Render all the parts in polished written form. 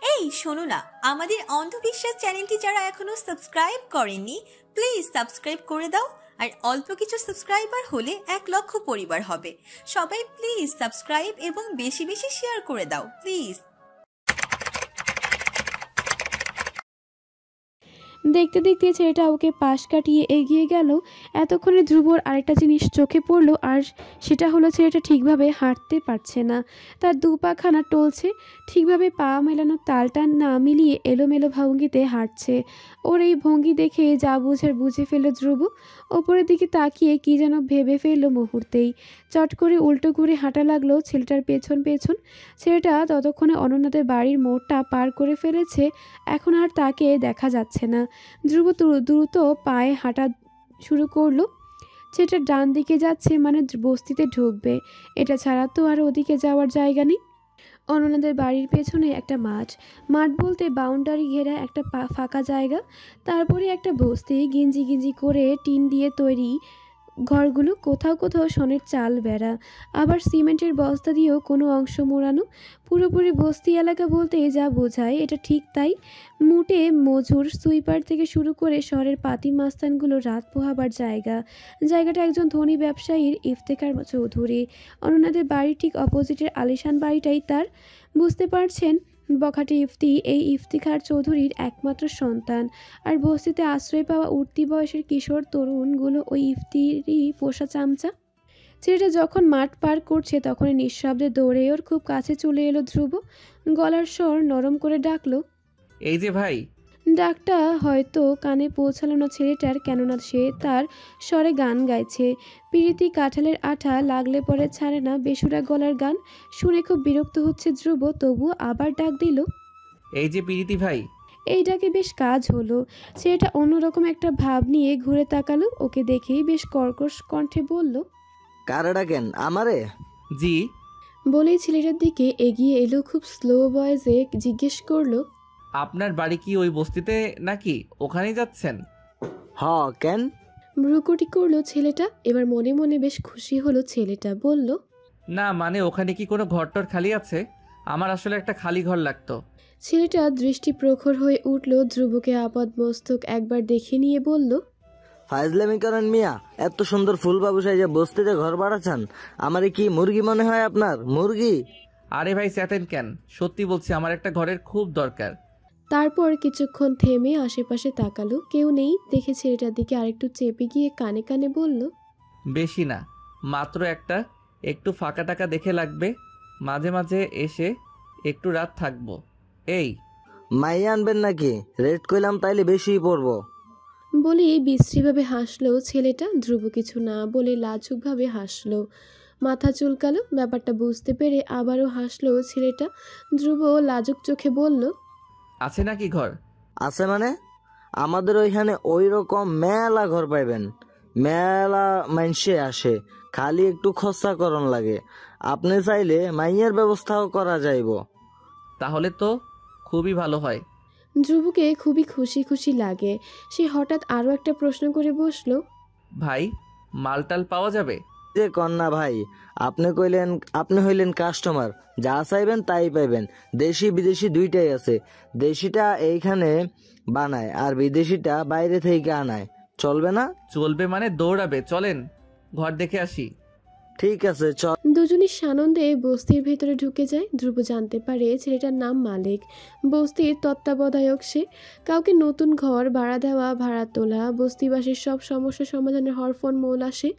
এই শোনো না, আমাদের অন্ধবিশ্বাস চ্যানেলটি যারা এখনো সাবস্ক্রাইব করেননি প্লিজ সাবস্ক্রাইব করে দাও। আর অল্প কিছু সাবস্ক্রাইবার হলে 1,00,000 পরিবার হবে। সবাই প্লিজ সাবস্ক্রাইব এবং বেশি বেশি শেয়ার করে দাও প্লিজ। দেখতে দেখতে ছেলেটা ওকে পাশ কাটিয়ে এগিয়ে গেল। এতক্ষণে ধ্রুবর আরেকটা জিনিস চোখে পড়লো, আর সেটা হলো ছেলেটা ঠিকভাবে হাঁটতে পারছে না। তার দু পাখানা টলছে, ঠিকভাবে পা মেলানো তালটা না মিলিয়ে এলোমেলো ভঙ্গিতে হাঁটছে। ওর এই ভঙ্গি দেখে যা বুঝার বুঝে ফেলল ধ্রুব। ওপরের দিকে তাকিয়ে কি যেন ভেবে ফেললো মুহূর্তেই। চট করে উল্টো ঘুরে হাঁটা লাগলো ছেলেটার পেছন পেছন। ছেলেটা ততক্ষণে অনন্যাদের বাড়ির মোড়টা পার করে ফেলেছে, এখন আর তাকে দেখা যাচ্ছে না। ধ্রুব দ্রুত পায়ে হাঁটা শুরু করলো। সেটা ডান দিকে যাচ্ছে, মানে বস্তিতে ঢুকবে। এটা ছাড়া তো আর ওদিকে যাওয়ার জায়গা নেই। অনন্যাদের বাড়ির পেছনে একটা মাঠ বলতে বাউন্ডারি ঘেরা একটা ফাঁকা জায়গা, তারপরে একটা বস্তি, গিঞ্জি গিঞ্জি করে টিন দিয়ে তৈরি ঘরগুলো, কোথাও কোথাও শনের চাল বেড়া, আবার সিমেন্টের বস্তা দিয়েও কোনো অংশ মোড়ানো। পুরোপুরি বস্তি এলাকা বলতে যা বোঝায় এটা ঠিক তাই। মুটে মজুর, সুইপার থেকে শুরু করে শহরের পাতি মাস্তানগুলো রাত পোহাবার জায়গাটা একজন ধনী ব্যবসায়ীর, ইফতেখার চৌধুরী। অনন্যাদের বাড়ির ঠিক অপোজিটের আলিশান বাড়িটাই তার। বুঝতে পারছেন, বখাটে এই ইফতিখার চৌধুরীর একমাত্র সন্তান। আর বস্তিতে আশ্রয় পাওয়া উঠতি বয়সের কিশোর তরুণগুলো ওই ইফতিরই পোষা চামচা। ছেলেটা যখন মাঠ পার করছে তখনই নিঃশব্দে দৌড়ে ওর খুব কাছে চলে এলো ধ্রুব। গলার স্বর নরম করে ডাকলো, এই যে ভাই। ডাকটা হয়তো কানে পৌঁছালো না ছেলেটার, কেননা সে তার স্বরে গান গাইছে। পিরিতি কাঁঠালের আঠা লাগলে পরে ছাড়ে না বেসুরা গলার গান। শুনে খুব বিরক্ত হচ্ছে ধ্রুব, তবুও আবার ডাক দিল, এই যে পিরিতি ভাই। এই ডাকে বেশ কাজ হলো। ছেলেটা অন্যরকম একটা ভাব নিয়ে ঘুরে তাকালো। ওকে দেখেই বেশ কর্কশ কণ্ঠে বলল, কারে ডাকেন? আমারে? জি। বলেই ছেলেটার দিকে এগিয়ে এলো। খুব স্লো ভয়েসে জিজ্ঞেস করলো, আপনার বাড়ি কি ওই বস্তিতে নাকি ওখানেই যাচ্ছেন? হ, কেন? ভ্রুকুটি করলো ছেলেটা। এবার মনে মনে বেশ খুশি হলো ছেলেটা। বলল, না মানে ওখানে কি কোনো ঘরটর খালি আছে? আমার আসলে একটা খালি ঘর লাগতো। ছেলেটা দৃষ্টি প্রখর হয়ে উঠল, ধ্রুবকে আপাদ মস্তক একবার দেখে নিয়ে বলল, ফাইজলামি করেন মিয়া? এত সুন্দর ফুল বাবু সাইজে বস্তিতে ঘর বাড়াচ্ছেন, আমারে কি মুরগি মনে হয় আপনার? মুরগি? আরে ভাই চেতেন কেন, সত্যি বলছি আমার একটা ঘরের খুব দরকার। তারপর কিছুক্ষণ থেমে আশেপাশে তাকালো, কেউ নেই দেখে ছেলেটার দিকে আরেকটু চেপে গিয়ে কানে কানে বলল, বেশি না, মাত্র একটা। একটু ফাঁকা টাকা দেখে লাগবে, মাঝে মাঝে এসে একটু রাত থাকবো। এই মাইয়া আনবেন নাকি? রেট কইলাম তাইলে বেশিই পড়বো। বলেই বিশ্রীভাবে হাসলো ছেলেটা। ধ্রুব কিছু না বলে লাজুকভাবে হাসলো, মাথা চুলকালো। ব্যাপারটা বুঝতে পেরে আবারও হাসলো ছেলেটা। ধ্রুব লাজুক চোখে বলল, আছে নাকি ঘর? আছে মানে? আমাদের ওইখানে ওই রকম মেলা ঘর পাইবেন, মেলা মাইনসে আসে, খালি একটু খরচা করন লাগে। আপনি চাইলে মাইয়ের ব্যবস্থাও করা যাইব। তাহলে তো খুবই ভালো হয়। ধ্রুবকে খুবই খুশি খুশি লাগে। সে হঠাৎ আরও একটা প্রশ্ন করে বসলো, ভাই মালটাল পাওয়া যাবে? যে কন্যা ভাই, আপনি হইলেন কাস্টমার, যা চাইবেন তাই পাইবেন। দেশি বিদেশি দুইটাই আছে। দেশিটা এইখানে বানায় আর বিদেশিটা বাইরে থেকে আনায়। চলবে না? চলবে মানে দৌড়াবে, চলেন ঘর দেখে আসি। ঠিক আছে, চল। দুজনই সানন্দে বস্তির ভেতরে ঢুকে যায়। ধ্রুব জানতে পারে ছেলেটার নাম মালিক, বস্তির তত্ত্বাবধায়ক সে। কাউকে নতুন ঘর ভাড়া দেওয়া, ভাড়া তোলা, বস্তিবাসীর সব সমস্যা সমাধানের হরফন মৌল আসে,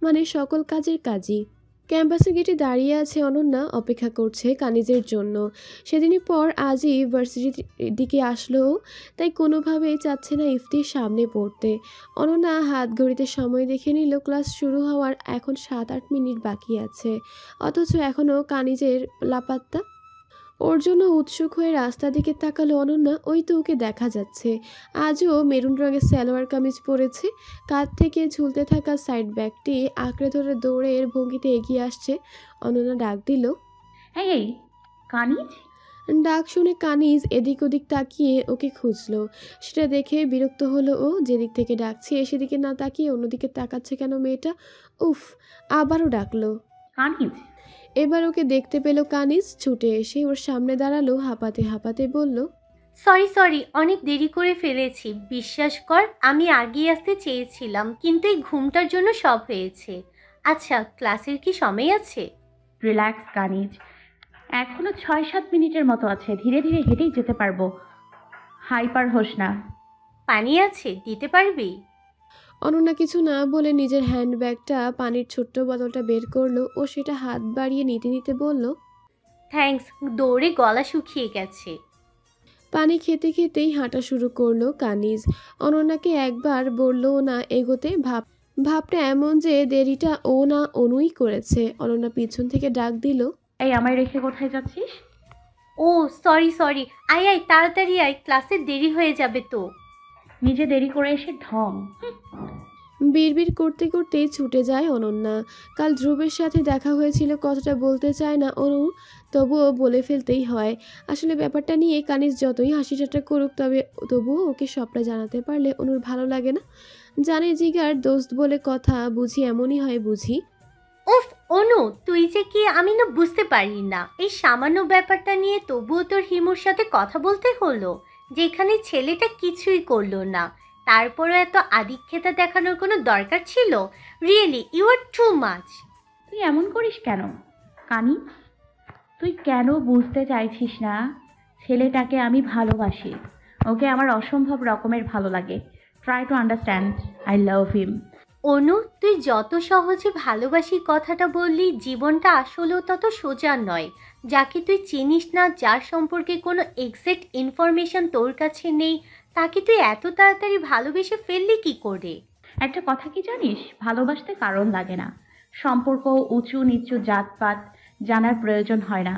মানে সকল কাজের কাজই। ক্যাম্পাসের গেটে দাঁড়িয়ে আছে অনন্যা, অপেক্ষা করছে কানিজের জন্য। সেদিনই পর আজই ভার্সিটির দিকে আসলো, তাই কোনোভাবেই চাচ্ছে না ইফতির সামনে পড়তে। অনন্যা হাত ঘড়িতে সময় দেখে নিল, ক্লাস শুরু হওয়ার এখন 7-8 মিনিট বাকি আছে, অথচ এখনও কানিজের লাপাত্তা। ওর জন্য উৎসুক হয়ে রাস্তা দিকে তাকালো অনন্যা। ওই তো ওকে দেখা যাচ্ছে। আজও মেরুন রঙের সালোয়ার কামিজ পরেছে। কাঁধ থেকে ঝুলতে থাকা সাইড ব্যাগটি আঁকড়ে ধরে দৌড়ের ভঙ্গিতে এগিয়ে আসছে। অনন্যা ডাক দিল, এই কানিজ। ডাক শুনে কানিজ এদিক ওদিক তাকিয়ে ওকে খুঁজলো। সেটা দেখে বিরক্ত হলো ও। যেদিক থেকে ডাকছে সেদিকে না তাকিয়ে অন্যদিকে তাকাচ্ছে কেন মেয়েটা? উফ, আবারও ডাকলো, কানিজ, এবার ওকে দেখতে পেল কানিজ, ছুটে এসে ওর সামনে দাঁড়ালো, হাঁপাতে হাঁপাতে বলল, সরি সরি, অনেক দেরি করে ফেলেছি। বিশ্বাস কর, আমি আগিয়ে আসতে চেয়েছিলাম, কিন্তু এই ঘুমটার জন্য সব হয়েছে। আচ্ছা, ক্লাসের কি সময় আছে? রিল্যাক্স কানিজ, এখনো 6-7 মিনিটের মতো আছে, ধীরে ধীরে হেঁটেই যেতে পারবো। হাইপার হোস না। পানি আছে, দিতে পারবি? অনন্যা কিছু না বলে নিজের হ্যান্ডব্যাগটা পানির ছোট্ট বোতলটা বের করলো ও সেটা হাত বাড়িয়ে নিতে নিতে বলল, থ্যাঙ্কস, দৌড়ে গলা শুকিয়ে গেছে। পানি খেতে খেতেই হাঁটা শুরু করলো কানিজ। অনন্যাকে একবার বললো না এগোতে, ভাবটা এমন যে দেরিটা ও না অনুই করেছে। অনন্যা পিছন থেকে ডাক দিল, এই আমায় রেখে কোথায় যাচ্ছিস? ও সরি সরি, আয় আয়, তাড়াতাড়ি আয়, ক্লাসে দেরি হয়ে যাবে তো। নিজে দেরি করে এসে ঢং। বিড়বিড় করতে করতেই ছুটে যায় অনন্যা। কাল ধ্রুবের সাথে দেখা হয়েছিল, কথাটা বলতে চায় না অনু, তবুও বলে ফেলতেই হয়। আসলে ব্যাপারটা নিয়ে কানিজ যতই হাসি ঠাট্টা করুক, তবুও ওকে সবটা জানাতে পারলে অনুর ভালো লাগে না। জানে জিগার দোস্ত বলে কথা, বুঝি এমনই হয় বুঝি। উফ অনু, তুই যে কি আমি না বুঝতে পারি না। এই সামান্য ব্যাপারটা নিয়ে তবুও তোর হিমুর সাথে কথা বলতে হলো, যেখানে ছেলেটা কিছুই করলো না। তারপরও এত আদিক্ষেতা দেখানোর কোনো দরকার ছিল? Really you are too much. তুই এমন করিস কেন কানি? তুই কেন বুঝতে চাইছিস না? ছেলেটাকে আমি ভালোবাসি, ওকে আমার অসম্ভব রকমের ভালো লাগে। Try to understand, I love him. Anu, তুই যত সহজে ভালোবাসি কথাটা বললি, জীবনটা আসলেও তত সোজা নয়। যাকে তুই চিনিস না, যার সম্পর্কে কোনো এক্সাক্ট ইনফরমেশন তোর কাছে নেই, তাকে তুই এত তাড়াতাড়ি ভালোবেসে ফেললি কি করে? একটা কথা কি জানিস, ভালোবাসতে কারণ লাগে না। সম্পর্ক উঁচু নিচু জাতপাত জানার প্রয়োজন হয় না,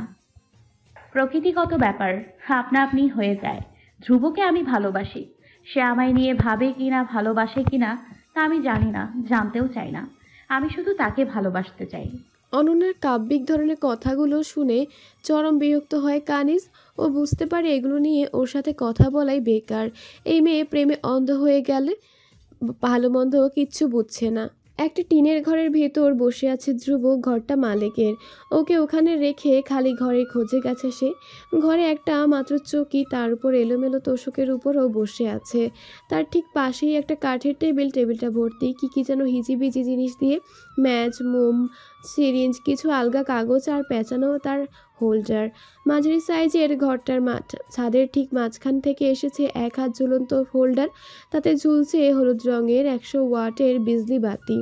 প্রকৃতিগত ব্যাপার আপনা আপনি হয়ে যায়। ধ্রুবকে আমি ভালোবাসি, সে আমায় নিয়ে ভাবে কিনা ভালোবাসে কিনা তা আমি জানি না, জানতেও চাই না। আমি শুধু তাকে ভালোবাসতে চাই। অনন্যার কাব্যিক ধরনের কথাগুলো শুনে চরম বিরক্ত হয় কানিজ। ও বুঝতে পারে এগুলো নিয়ে ওর সাথে কথা বলাই বেকার। এই মেয়ে প্রেমে অন্ধ হয়ে গেলে ভালো মন্দ কিচ্ছু বুঝছে না। একটা টিনের ঘরের ভেতর বসে আছে ধ্রুব, ঘরটা মালিকের। ওকে ওখানে রেখে খালি ঘরের খোঁজে গেছে সে। ঘরে একটা মাত্র চৌকি, তার উপর এলোমেলো তোষকের উপরও বসে আছে। তার ঠিক পাশেই একটা কাঠের টেবিল, টেবিলটা ভর্তি কি যেন হিজিবিজি জিনিস দিয়ে, ম্যাচ, মোম, সিরিঞ্জ, কিছু আলগা কাগজ আর পেঁচানো তার হোল্ডার। মাঝারি সাইজের ঘরটার ছাদের ঠিক মাঝখান থেকে এসেছে এক হাত ঝুলন্ত হোল্ডার, তাতে ঝুলছে হলুদ রঙের 100 ওয়াটের বিজলি বাতি।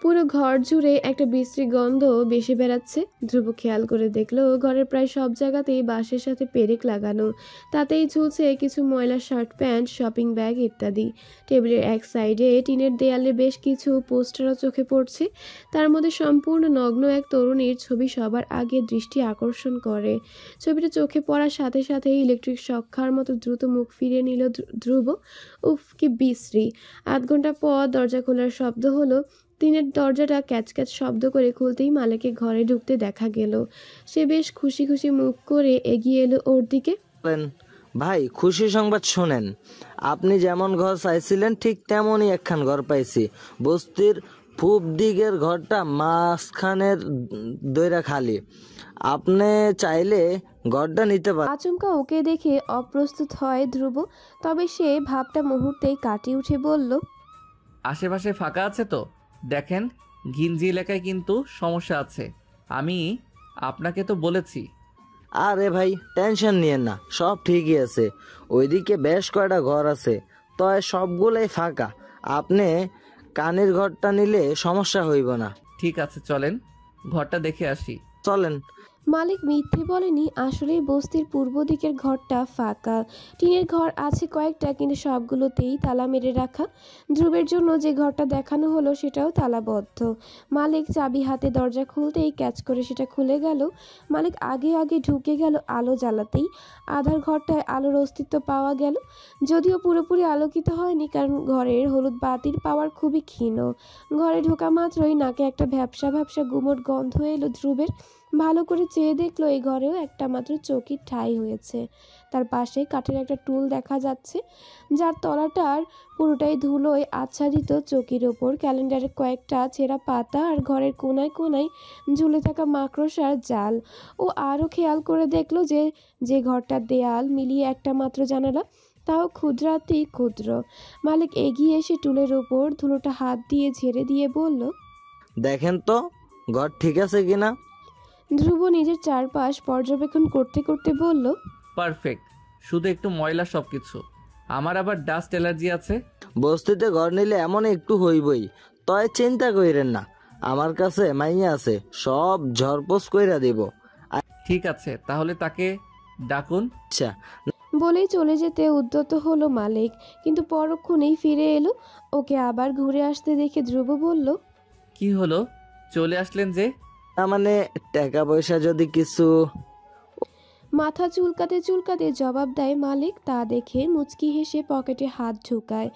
পুরো ঘর জুড়ে একটা বিশ্রী গন্ধ বেশি বেড়াচ্ছে। ধ্রুব খেয়াল করে দেখলো ঘরের প্রায় সব জায়গাতেই বাঁশের সাথে পেরেক লাগানো, তাতেই ঝুলছে কিছু ময়লা শার্ট প্যান্ট, শপিং ব্যাগ ইত্যাদি। টেবিলের এক সাইডে টিনের দেয়ালে বেশ কিছু পোস্টারও চোখে পড়ছে, তার মধ্যে সম্পূর্ণ নগ্ন এক তরুণীর ছবি সবার আগে দৃষ্টি আকর্ষণ করে। ছবিটা চোখে পড়ার সাথে সাথেই ইলেকট্রিক শক খাওয়ার মতো দ্রুত মুখ ফিরিয়ে নিল ধ্রুব। উফ কি বিশ্রী। আধ ঘন্টা পর দরজা খোলার শব্দ হলো। টিনের দরজাটা ক্যাচ ক্যাচ শব্দ করে খুলতেই মালিককে ঘরে ঢুকতে দেখা গেল। সে বেশ খুশি খুশি মুখ করে এগিয়ে এলো ওর দিকে। ভাই, খুশি সংবাদ শোনেন। আপনি যেমন ঘর চাইছিলেন ঠিক তেমনই একখান ঘর পাইছি। বস্তির পূব দিকের ঘরটা মাঝখানের দইরা খালি। আপনি চাইলে ঘরটা নিতে পারেন। আচমকা ওকে দেখে অপ্রস্তুত হয় ধ্রুব, তবে সে ভাবটা মুহূর্তেই কাটিয়ে উঠে বলল, আশেপাশে ফাঁকা আছে তো দেখেন, ঘিঞ্জি এলাকায় কিন্তু সমস্যা আছে। আমি আপনাকে তো বলেছি। আরে ভাই, টেনশন নিয়েন না, সব ঠিকই আছে। ওইদিকে বেশ কয়টা ঘর আছে, তয় সবগুলাই ফাঁকা। আপনি কানের ঘরটা নিলে সমস্যা হইব না। ঠিক আছে, চলেন ঘরটা দেখে আসি। চলেন। মালিক মিথ্যে বলেনি, আসলেই বস্তির পূর্ব দিকের ঘরটা ফাঁকা। টিনের ঘর আছে কয়েকটা, কিন্তু সবগুলোতেই তালা মেরে রাখা। ধ্রুবের জন্য যে ঘরটা দেখানো হলো সেটাও তালাবদ্ধ। মালিক চাবি হাতে দরজা খুলতেই ক্যাচ করে সেটা খুলে গেল। মালিক আগে আগে ঢুকে গেল আলো জ্বালাতেই। আধার ঘরটায় আলোর অস্তিত্ব পাওয়া গেল, যদিও পুরোপুরি আলোকিত হয়নি, কারণ ঘরের হলুদ বাতির পাওয়ার খুবই ক্ষীণ। ঘরে ঢোকা মাত্রই নাকে একটা ভ্যাপসা ভ্যাপসা গুমোট গন্ধ এলো ধ্রুবের। ভালো করে চেয়ে দেখলো এই ঘরেও একটা মাত্র চৌকির ঠাঁই হয়েছে। তার পাশে কাঠের একটা টুল দেখা যাচ্ছে, যার তলাটার পুরোটাই ধুলোয় আচ্ছাদিত। চৌকির ওপর ক্যালেন্ডারের কয়েকটা ছেঁড়া পাতা আর ঘরের কোনায় কোনায় ঝুলে থাকা মাকড়সার জাল। ও আরও খেয়াল করে দেখলো যে যে ঘরটার দেয়াল মিলিয়ে একটা মাত্র জানালা, তাও ক্ষুদ্রাতি ক্ষুদ্র। মালিক এগিয়ে এসে টুলের ওপর ধুলোটা হাত দিয়ে ঝেড়ে দিয়ে বলল, দেখেন তো ঘর ঠিক আছে কিনা। ধ্রুব নিজের চারপাশ পর্যবেক্ষণ করতে করতে বলল, পারফেক্ট, শুধু একটু ময়লা সব কিছু। আমার আবার ডাস্ট অ্যালার্জি আছে। বস্তিতে ঘর নিলে এমন একটু হইবই, তয় চিন্তা কইরেন না, আমার কাছে মাইয়া আছে, সব ঝড়পোষ কইরা দিব। ঠিক আছে, তাহলে তাকে ডাকুন। আচ্ছা। বলেই চলে যেতে উদ্যত হলো মালিক, কিন্তু পরক্ষণেই ফিরে এলো। ওকে আবার ঘুরে আসতে দেখে ধ্রুব বলল, কি হলো, চলে আসলেন যে? না মানে টাকা পয়সা যদি কিছু। মাথা চুলকাতে চুলকাতে জবাব দেয় মালিক। তা দেখে মুচকি হেসে পকেটে হাত ঢুকায়।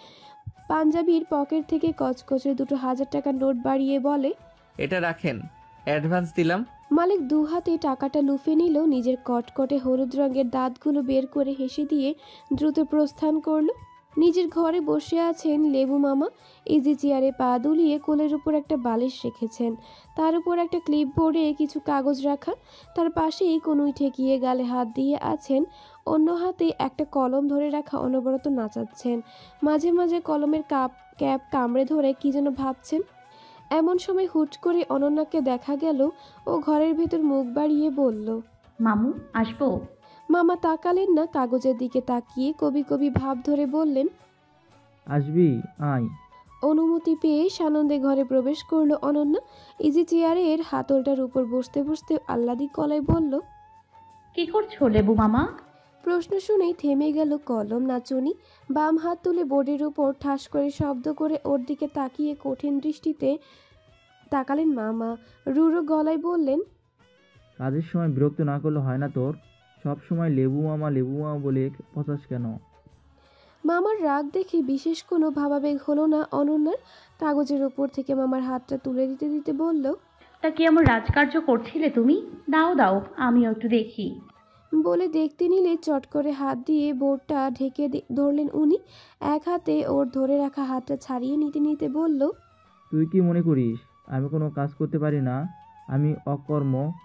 পাঞ্জাবির পকেট থেকে কচকচে 2,000 টাকার নোট বাড়িয়ে বলে, এটা রাখেন, অ্যাডভান্স দিলাম। মালিক দু হাতে টাকাটা লুফে নিল। নিজের কটকটে হলুদ রঙের দাঁতগুলো বের করে হেসে দিয়ে দ্রুত প্রস্থান করলো। নিজের ঘরে বসে আছেন লেবু মামা। ইজি চেয়ারে পা দুলিয়ে কোলের উপর একটা বালিশ রেখেছেন, তার উপর একটা ক্লিপ বোর্ডে কিছু কাগজ রাখা। তার পাশেই কনুই ঠেকিয়ে গালে হাত দিয়ে আছেন, অন্য হাতে একটা কলম ধরে রাখা অনবরত নাচাচ্ছেন। মাঝে মাঝে কলমের ক্যাপ কামড়ে ধরে কি যেন ভাবছেন। এমন সময় হুট করে অনন্যাকে দেখা গেল। ও ঘরের ভেতর মুখ বাড়িয়ে বলল, মামু আসবো? মামা তাকালেন না, কাগজের দিকে তাকিয়ে কবি কবি ভাব ধরে বললেন, আসবি আয়। অনুমতি পেয়ে সানন্দে ঘরে প্রবেশ করলো অনন্যা। ইজি চেয়ারের হাতলটার উপর বসতে বসতে আহ্লাদি গলায় বলল, কি করছো লেবু মামা? প্রশ্ন শুনেই থেমে গেল কলম নাচুনি। বাম হাত তুলে বোর্ডের উপর ঠাস করে শব্দ করে ওর দিকে তাকিয়ে কঠিন দৃষ্টিতে তাকালেন মামা। রুড়ো গলায় বললেন, কাজের সময় বিরক্ত না করলে হয় না তোর? সব সময় লেবু মামা বলে পচাস কেন? মামার রাগ দেখে বিশেষ কোনো ভাবাবেগ হলো না অনন্যার। কাগজের ওপর থেকে মামার হাতটা তুলে দিতে দিতে বলল, তা কি এমন রাজকার্য করছিলে তুমি? দাও দাও, আমিও একটু দেখি। বলে দেখতে নিলে চট করে হাত দিয়ে বোর্ডটা ঢেকে ধরলেন উনি। এক হাতে ওর ধরে রাখা হাতটা ছাড়িয়ে নিতে নিতে বলল, তুই কি মনে করিস আমি কোনো কাজ করতে পারি না? আমি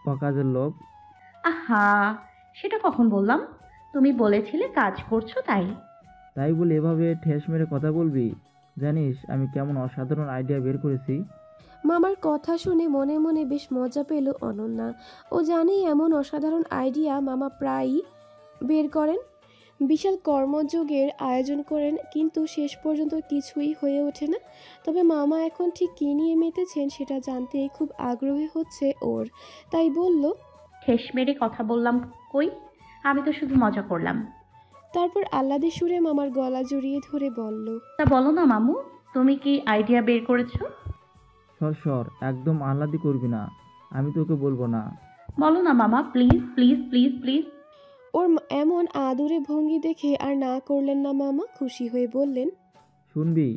অকাজের লোক। আহা, সেটা কখন বললাম? তুমি বলেছিলে কাজ করছো তাই। তাই বলে এভাবে ঠেস মেরে কথা বলবি? জানিস আমি কেমন অসাধারণ আইডিয়া বের করেছি? মামার কথা শুনে মনে মনে বেশ মজা পেল অনন্যা। ও জানে এমন অসাধারণ আইডিয়া মামা প্রায়ই বের করেন, বিশাল কর্মযোগের আয়োজন করেন, কিন্তু শেষ পর্যন্ত কিছুই হয়ে ওঠে না। তবে মামা এখন ঠিক কী নিয়ে মেতেছেন সেটা জানতে খুব আগ্রহী হচ্ছে ওর। তাই বলল, ঠেস মেরে কথা বললাম কই? আমি তো শুধু মজা করলাম। তারপর আহ্লাদে সুরে মামার গলা জড়িয়ে ধরে বলল, তা বলো না মামু, তুমি কি আইডিয়া বের করেছো? সর একদম আহ্লাদি করবি না, আমি তোকে বলবো না। বলো না মামা, প্লিজ প্লিজ প্লিজ প্লিজ। ওর এমন আদুরে ভঙ্গি দেখে আর না করলেন না মামা। খুশি হয়ে বললেন, শুনবি?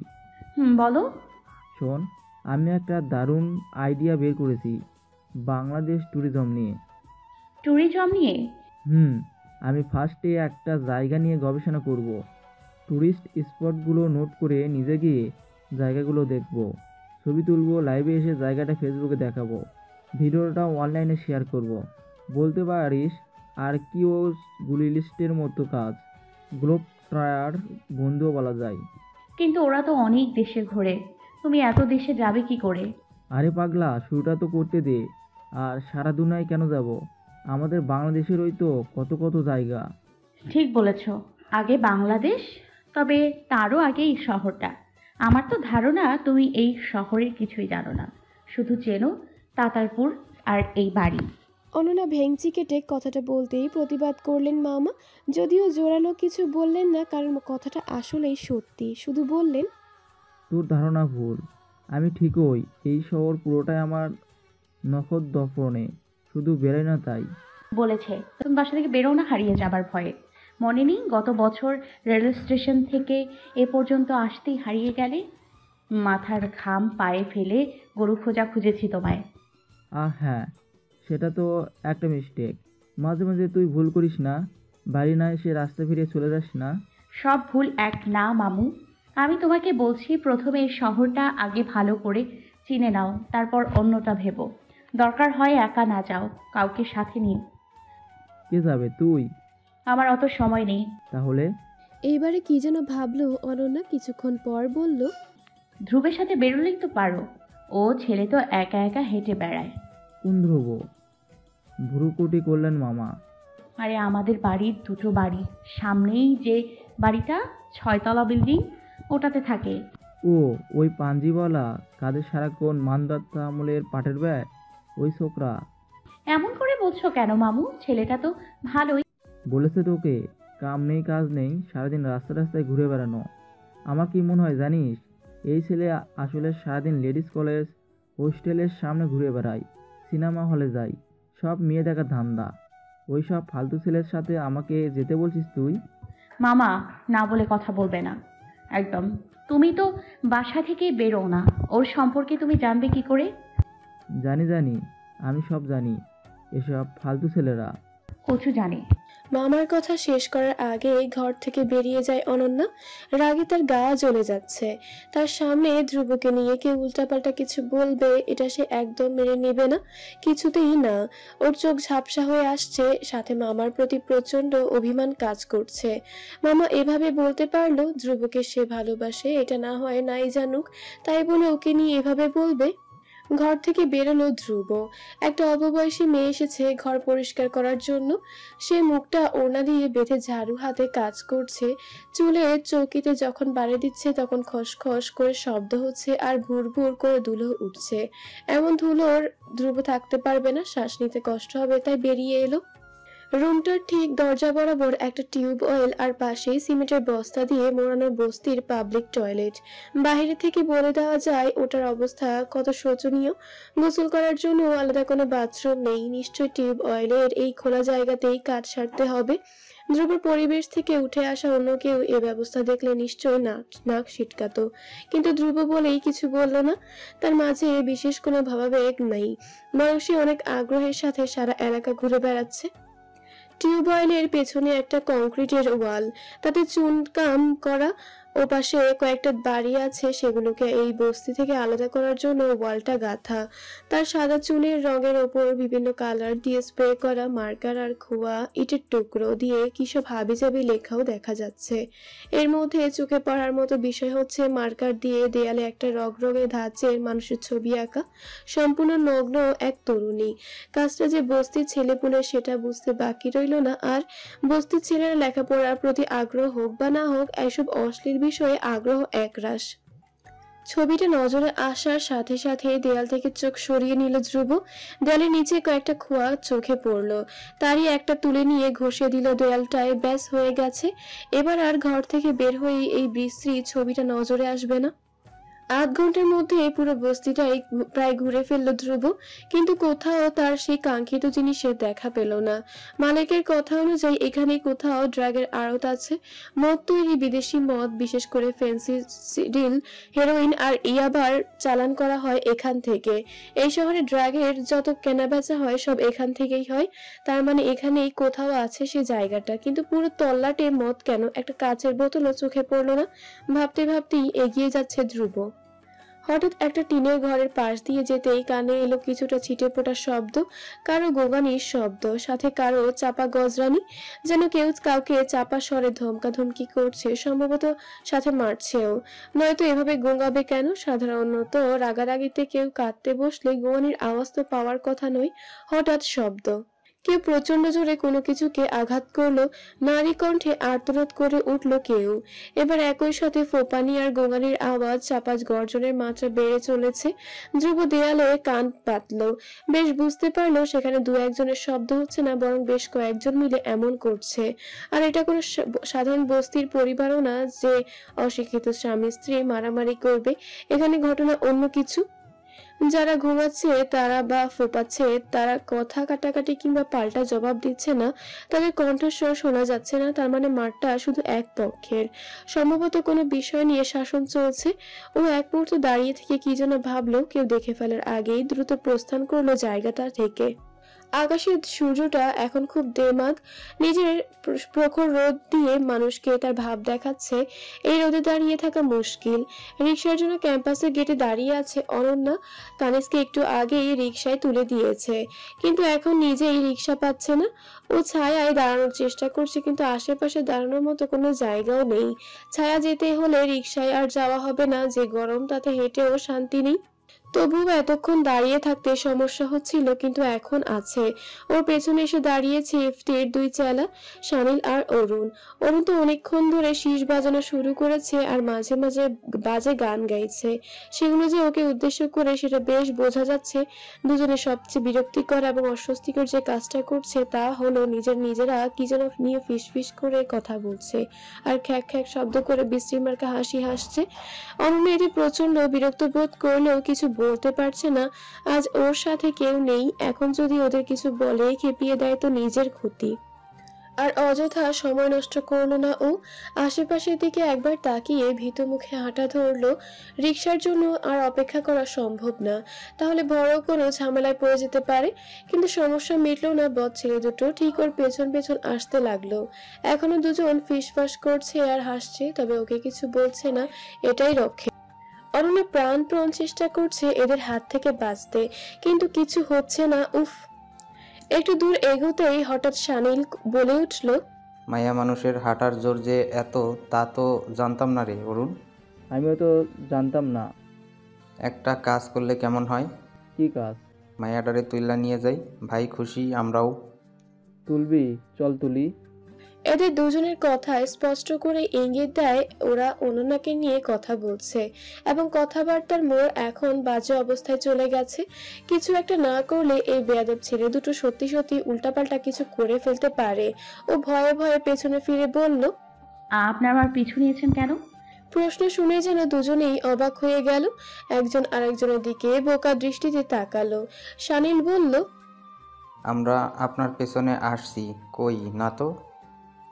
বলো। শোন, আমি একটা দারুণ আইডিয়া বের করেছি বাংলাদেশ ট্যুরিজম নিয়ে। ট্যুরিজম নিয়ে? আমি ফার্স্টে একটা জায়গা নিয়ে গবেষণা করব। ট্যুরিস্ট স্পটগুলো নোট করে নিজে গিয়ে জায়গাগুলো দেখব, ছবি তুলব, লাইভে এসে জায়গাটা ফেসবুকে দেখাবো, ভিডিওটা অনলাইনে শেয়ার করব। বলতে পারিস আর কিওস গুলি লিস্টের মতো কাজ, গ্লোব ট্রায়ার বন্ধুও বলা যায়। কিন্তু ওরা তো অনেক দেশে ঘোরে, তুমি এত দেশে যাবে কি করে? আরে পাগলা, শুরুটা তো করতে দে। আর সারা দুনিয়ায় কেন যাব? আমাদের বাংলাদেশেরই তো কত কত জায়গা। ঠিক বলেছ, আগে বাংলাদেশ, তবে তারও আগে এই শহরটা। আমার তো ধারণা তুমি এই শহরের কিছুই জানো না, শুধু চেনো তাতারপুর আর এই বাড়ি। অনন্যা ভেংচি কেটে কথাটা বলতেই প্রতিবাদ করলেন মামা। যদিও জোরালো কিছু বললেন না, কারণ কথাটা আসলেই সত্যি। শুধু বললেন, তোর ধারণা ভুল, আমি ঠিকই এই শহর পুরোটাই আমার নখদ দফনে, শুধু বেরোয় না তাই। বলেছে তুমি বাসা থেকে বেরো না হারিয়ে যাবার ভয়ে। মনে নেই গত বছর রেল স্টেশন থেকে এ পর্যন্ত আসতেই হারিয়ে গেলে? মাথার ঘাম পায়ে ফেলে গরু খোঁজা খুঁজেছি তোমায়। হ্যাঁ, সেটা তো একটা মিস্টেক। মাঝে মাঝে তুই ভুল করিস না? বাড়ি না এসে রাস্তা ফিরে চলে যাস না? সব ভুল এক না মামু। আমি তোমাকে বলছি, প্রথমে এই শহরটা আগে ভালো করে চিনে নাও, তারপর অন্যটা ভেবো। দরকার হয় একা না যাও, কাউকে সাথে নিও। কে যাবে? তুই? আমার অত সময় নেই। তাহলে? এইবারে কি যেন ভাবলো অনন্যা, কিছুক্ষণ পর বলল, ধ্রুবের সাথে বেরোলেই তো পারো। ও ছেলে তো একা একা হেঁটে বেড়ায়। কোন ধ্রুব? ভ্রুকুটি করলেন মামা। আরে আমাদের বাড়ির দুটো বাড়ি সামনেই যে বাড়িটা 6 তলা বিল্ডিং, ওটাতে থাকে। ও, ওই পাঞ্জিওয়ালা কাদের সারাক্ষণ মানদাত্তা আমলের পাটের ব্যাগ, ওই ছোকরা? এমন করে বলছো কেন মামু? ছেলেটা তো ভালোই। বলেছে তোকে কাম নেই কাজ নেই, সারাদিন রাস্তায় রাস্তায় ঘুরে বেড়ানো। আমার কি মনে হয় জানিস, এই ছেলে আসলে সারাদিন লেডিস কলেজ হোস্টেলের সামনে ঘুরে বেড়ায়, সিনেমা হলে যায়, সব মেয়ে দেখার ধান্দা। ওই সব ফালতু ছেলের সাথে আমাকে যেতে বলছিস তুই? মামা না বলে কথা বলবে না একদম। তুমি তো বাসা থেকে বেরো না, ওর সম্পর্কে তুমি জানবে কি করে? জানি জানি, আমি সব জানি। এসব ফালতু ছেলেরা। কচু জানে। মামার কথা শেষ করার আগে ঘর থেকে বেরিয়ে যায় অনন্যা। রাগে তার গা জ্বলে যাচ্ছে। তার সামনে ধ্রুবকে নিয়ে কেউ উল্টাপাল্টা কিছু বলবে, এটা সে একদম মেনে নেবে না, কিছুতেই না। ওর চোখ ঝাপসা হয়ে আসছে, সাথে মামার প্রতি প্রচন্ড অভিমান কাজ করছে। মামা এভাবে বলতে পারলো ধ্রুবকে সে ভালোবাসে, এটা না হয় নাই জানুক, তাই বলে ওকে নিয়ে এভাবে বলবে? ঘর থেকে বেরোলো ধ্রুব। একটা অল্পবয়সী মেয়ে এসেছে ঘর পরিষ্কার করার জন্য। সে মুখটা ওড়না দিয়ে বেঁধে ঝাড়ু হাতে কাজ করছে। চুলে চৌকিতে যখন বাড়ি দিচ্ছে তখন খসখস করে শব্দ হচ্ছে আর ভুর ভুর করে ধুলো উঠছে। এমন ধুলোর ধ্রুব থাকতে পারবে না, শ্বাস নিতে কষ্ট হবে, তাই বেরিয়ে এলো। রুমটার ঠিক দরজা বরাবর একটা টিউব অয়েল আর পাশেই সিমেন্টের বস্তা দিয়ে মোড়ানো বস্তির পাবলিক টয়লেট। বাইরে থেকে বলে দেওয়া যায় ওটার অবস্থা কত শোচনীয়। গোসল করার জন্য আলাদা কোনো বাথরুম নেই, নিশ্চয়ই টিউব অয়েলের এই খোলা জায়গাতেই কাজ সারতে হবে। ধ্রুবর পরিবেশ থেকে উঠে আসা অন্য কেউ এ ব্যবস্থা দেখলে নিশ্চয়ই নাক ছিটকাতো, কিন্তু ধ্রুব বলেই কিছু বলল না। তার মাঝে বিশেষ কোনো ভাবাবেগ নেই, বরং সে অনেক আগ্রহের সাথে সারা এলাকা ঘুরে বেড়াচ্ছে। টিউবওয়েলের পেছনে একটা কংক্রিটের ওয়াল, তাতে চুনকাম করা। ওপাশে কয়েকটা বাড়ি আছে, সেগুলোকে এই বস্তি থেকে আলাদা করার জন্য ওয়ালটা গাঁথা। তার সাদা চুনের রঙের ওপর বিভিন্ন কালার দিয়ে স্প্রে করা মার্কার আর খোয়া ইটের টুকরো দিয়ে কিসব হাবিজাবি লেখাও দেখা যাচ্ছে। এর মধ্যে চোখে পড়ার মতো বিষয় হচ্ছে মার্কার দিয়ে দেয়ালে একটা রগরগে ধাঁচের মানুষের ছবি আঁকা, সম্পূর্ণ নগ্ন এক তরুণী। কাজটা যে বস্তির ছেলেপুলে সেটা বুঝতে বাকি রইল না। আর বস্তির ছেলেরা লেখাপড়ার প্রতি আগ্রহ হোক বা না হোক, এসব অশ্লীল বিষয়ে আগ্রহ একরাশ। ছবিটা নজরে আসার সাথে সাথে দেয়াল থেকে চোখ সরিয়ে নিল ধ্রুব। দেয়ালের নিচে কয়েকটা খোয়া চোখে পড়লো, তারই একটা তুলে নিয়ে ঘষে দিল দেয়ালটায়। ব্যাস হয়ে গেছে। এবার আর ঘর থেকে বের হয়ে এই বিশ্রী ছবিটা নজরে আসবে না। আধ ঘন্টার মধ্যে পুরো বস্তিটাই প্রায় ঘুরে ফেললো ধ্রুব, কিন্তু কোথাও তার সেই কাঙ্ক্ষিত জিনিসের দেখা পেল না। মালিকের কথা অনুযায়ী এখানে কোথাও ড্রাগের আড়ত আছে। মদ তৈরি বিদেশি মদ, বিশেষ করে ফেন্সিডিল, হেরোইন আর ইয়াবার চালান করা হয় এখান থেকে। এই শহরে ড্রাগের যত কেনাবেচা হয় সব এখান থেকেই হয়। তার মানে এখানেই কোথাও আছে সে জায়গাটা। কিন্তু পুরো তল্লাটে মদ কেন, একটা কাচের বোতলও চোখে পড়লো না। ভাবতে ভাবতেই এগিয়ে যাচ্ছে ধ্রুব। হঠাৎ একটা টিনের ঘরের পাশ দিয়ে যেতেই কানে এলো কিছুটা ছিটে ফোটা শব্দ, কারো গোগানির শব্দ, সাথে কারো চাপা গজরানি, যেন কেউ কাউকে চাপা স্বরে ধমকাধমকি করছে, সম্ভবত সাথে মারছেও। নয়তো এভাবে গোঙাবে কেন? সাধারণত রাগারাগিতে কেউ কাঁদতে বসলে গোয়ানির আওয়াজ তো পাওয়ার কথা নয়। হঠাৎ শব্দ, কেউ প্রচন্ড জোরে কোনো কিছুকে আঘাত করলো, নারী কণ্ঠে আর্তনাদ করে উঠল কেউ। এবার একই সাথে ফোপানি আর গোঙানির আওয়াজ, চাপাজ গর্জনের মাত্রা বেড়ে চলেছে। ধ্রুব দেয়ালে কান পাতল, বেশ বুঝতে পারলো সেখানে দু একজনের শব্দ হচ্ছে না, বরং বেশ কয়েকজন মিলে এমন করছে। আর এটা কোনো সাধারণ বস্তির পরিবারও না যে অশিক্ষিত স্বামী স্ত্রী মারামারি করবে। এখানে ঘটনা অন্য কিছু। যারা ঘুমাচ্ছে তারা বা ফোপাচ্ছে তারা কথা কাটাকাটি কিংবা পাল্টা জবাব দিচ্ছে না, তাদের কণ্ঠস্বর শোনা যাচ্ছে না। তার মানে মাঠটা শুধু এক পক্ষের। সম্ভবত কোনো বিষয় নিয়ে শাসন চলছে। ও এক মুহূর্ত দাঁড়িয়ে থেকে কি যেন ভাবলো। কেউ দেখে ফেলার আগেই দ্রুত প্রস্থান করলো জায়গাটা থেকে। আকাশের সূর্যটা এখন খুব দেমাগ, নিজের প্রখর রোদ দিয়ে মানুষকে তার ভাব দেখাচ্ছে। এই রোদে দাঁড়িয়ে থাকা মুশকিল। রিক্সার জন্য ক্যাম্পাসের গেটে দাঁড়িয়ে আছে অনন্যা। কানিজকে একটু আগেই রিক্সায় তুলে দিয়েছে, কিন্তু এখন নিজেই রিক্সা পাচ্ছে না। ও ছায়ায় দাঁড়ানোর চেষ্টা করছে, কিন্তু আশেপাশে দাঁড়ানোর মতো কোনো জায়গাও নেই। ছায়া যেতে হলে রিক্সায় আর যাওয়া হবে না, যে গরম তাতে হেঁটেও শান্তি নেই। তবুও এতক্ষণ দাঁড়িয়ে থাকতে সমস্যা হচ্ছিল, কিন্তু এখন আছে। ওর পেছনে এসে দাঁড়িয়েছে ইফতির দুই চেলা, শামিল আর অরুণ। অরুণ তো অনেকক্ষণ ধরে শীষ বাজানো শুরু করেছে আর মাঝে মাঝে বাজে গান গাইছে। সেগুলো যে ওকে উদ্দেশ্য করে সেটা বেশ বোঝা যাচ্ছে। দুজনে সবচেয়ে বিরক্তিকর এবং অস্বস্তিকর যে কাজটা করছে তা হলো নিজেরা কি যেন নিয়ে ফিস করে কথা বলছে আর খ্যাক খ্যাক শব্দ করে বিশ্রীমার্কা হাসি হাসছে। অনন্যা এতে প্রচন্ড বিরক্ত বোধ করলেও কিছু বলতে পারছে না। আজ ওর সাথে কেউ নেই, এখন যদি ওদের কিছু বলে খেপিয়ে দেয় তো নিজের ক্ষতি। আর অযথা সময় নষ্ট করলো না ও। আশেপাশের দিকে একবার তাকিয়ে ভীত মুখে হাঁটা ধরলো। রিক্সার জন্য আর অপেক্ষা করা সম্ভব না, তাহলে বড় কোনো ঝামেলায় পড়ে যেতে পারে। কিন্তু সমস্যা মিটলো না। বদ ছেলে দুটো ঠিক ওর পেছন পেছন আসতে লাগলো। এখনো দুজন ফিসফাস করছে আর হাসছে, তবে ওকে কিছু বলছে না, এটাই রক্ষে। অনন্যা প্রাণপণ চেষ্টা করছে এদের হাত থেকে বাঁচতে, কিন্তু কিছু হচ্ছে না। উফ। একটু দূর এগোতেই হঠাৎ শানিল বলে উঠল, মায়া মানুষের হাঁটার জোর যে এত, তা তো জানতাম না রে অরুণ। আমিও তো জানতাম না। একটা কাজ করলে কেমন হয়? কি কাজ? মায়াটারে তুইলা নিয়ে যাই, ভাই খুশি আমরাও। তুলবি? চল তুলি। এদের দুজনের কথা স্পষ্ট করে ইঙ্গিত দেয় ওরা অনন্যাকে নিয়ে কথা বলছে এবং কথাবার্তার মোড় এখন বাজে অবস্থায় চলে গেছে। কিছু একটা না করলে এই বেয়াদব ছেলে দুটো সত্যি সত্যি উল্টাপাল্টা কিছু করে ফেলতে পারে। ও ভয়ে ভয়ে পেছনে ফিরে বলল, আপনারা আমার পিছু নিয়েছেন কেন? প্রশ্ন শুনে যেন দুজনেই অবাক হয়ে গেল। একজন আরেকজনের দিকে বোকা দৃষ্টিতে তাকালো। শানিল বলল, আমরা আপনার পেছনে আসছি। কই না তো।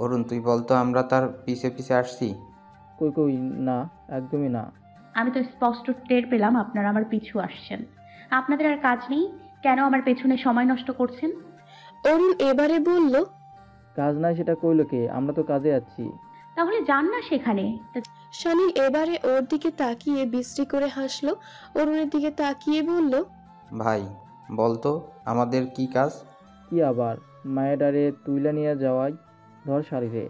অরুণ তুই বলতো আমরা তার পিছে পিছে আসছি? কই না, একদমই না। আমি তো স্পষ্ট টের পেলাম আপনারা আমার পিছু আসছেন। আপনাদের আর কাজ নেই, কেন আমার পেছনে সময় নষ্ট করছেন? অরুণ এবারে বলল, কাজ নাই সেটা কইলো কে? আমরা তো কাজে যাচ্ছি। তাহলে যান না সেখানে। শানিল এবারে ওর দিকে তাকিয়ে বিশ্রী করে হাসলো। অরুণের দিকে তাকিয়ে বলল, ভাই বলতো আমাদের কি কাজ? কি আবার? মায়েরারে তুইলা নিয়ে যাওয়াই। ধর শাড়িরে।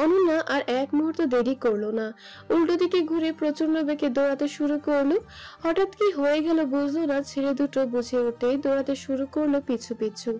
অনন্যা আর এক মুহূর্ত দেরি করলো না, উল্টো দিকে ঘুরে প্রচন্ড বেগে দৌড়াতে শুরু করলো। হঠাৎ কি হয়ে গেল বুঝলো না। ছেলে দুটো বুঝে উঠতেই দৌড়াতে শুরু করলো পিছু পিছু।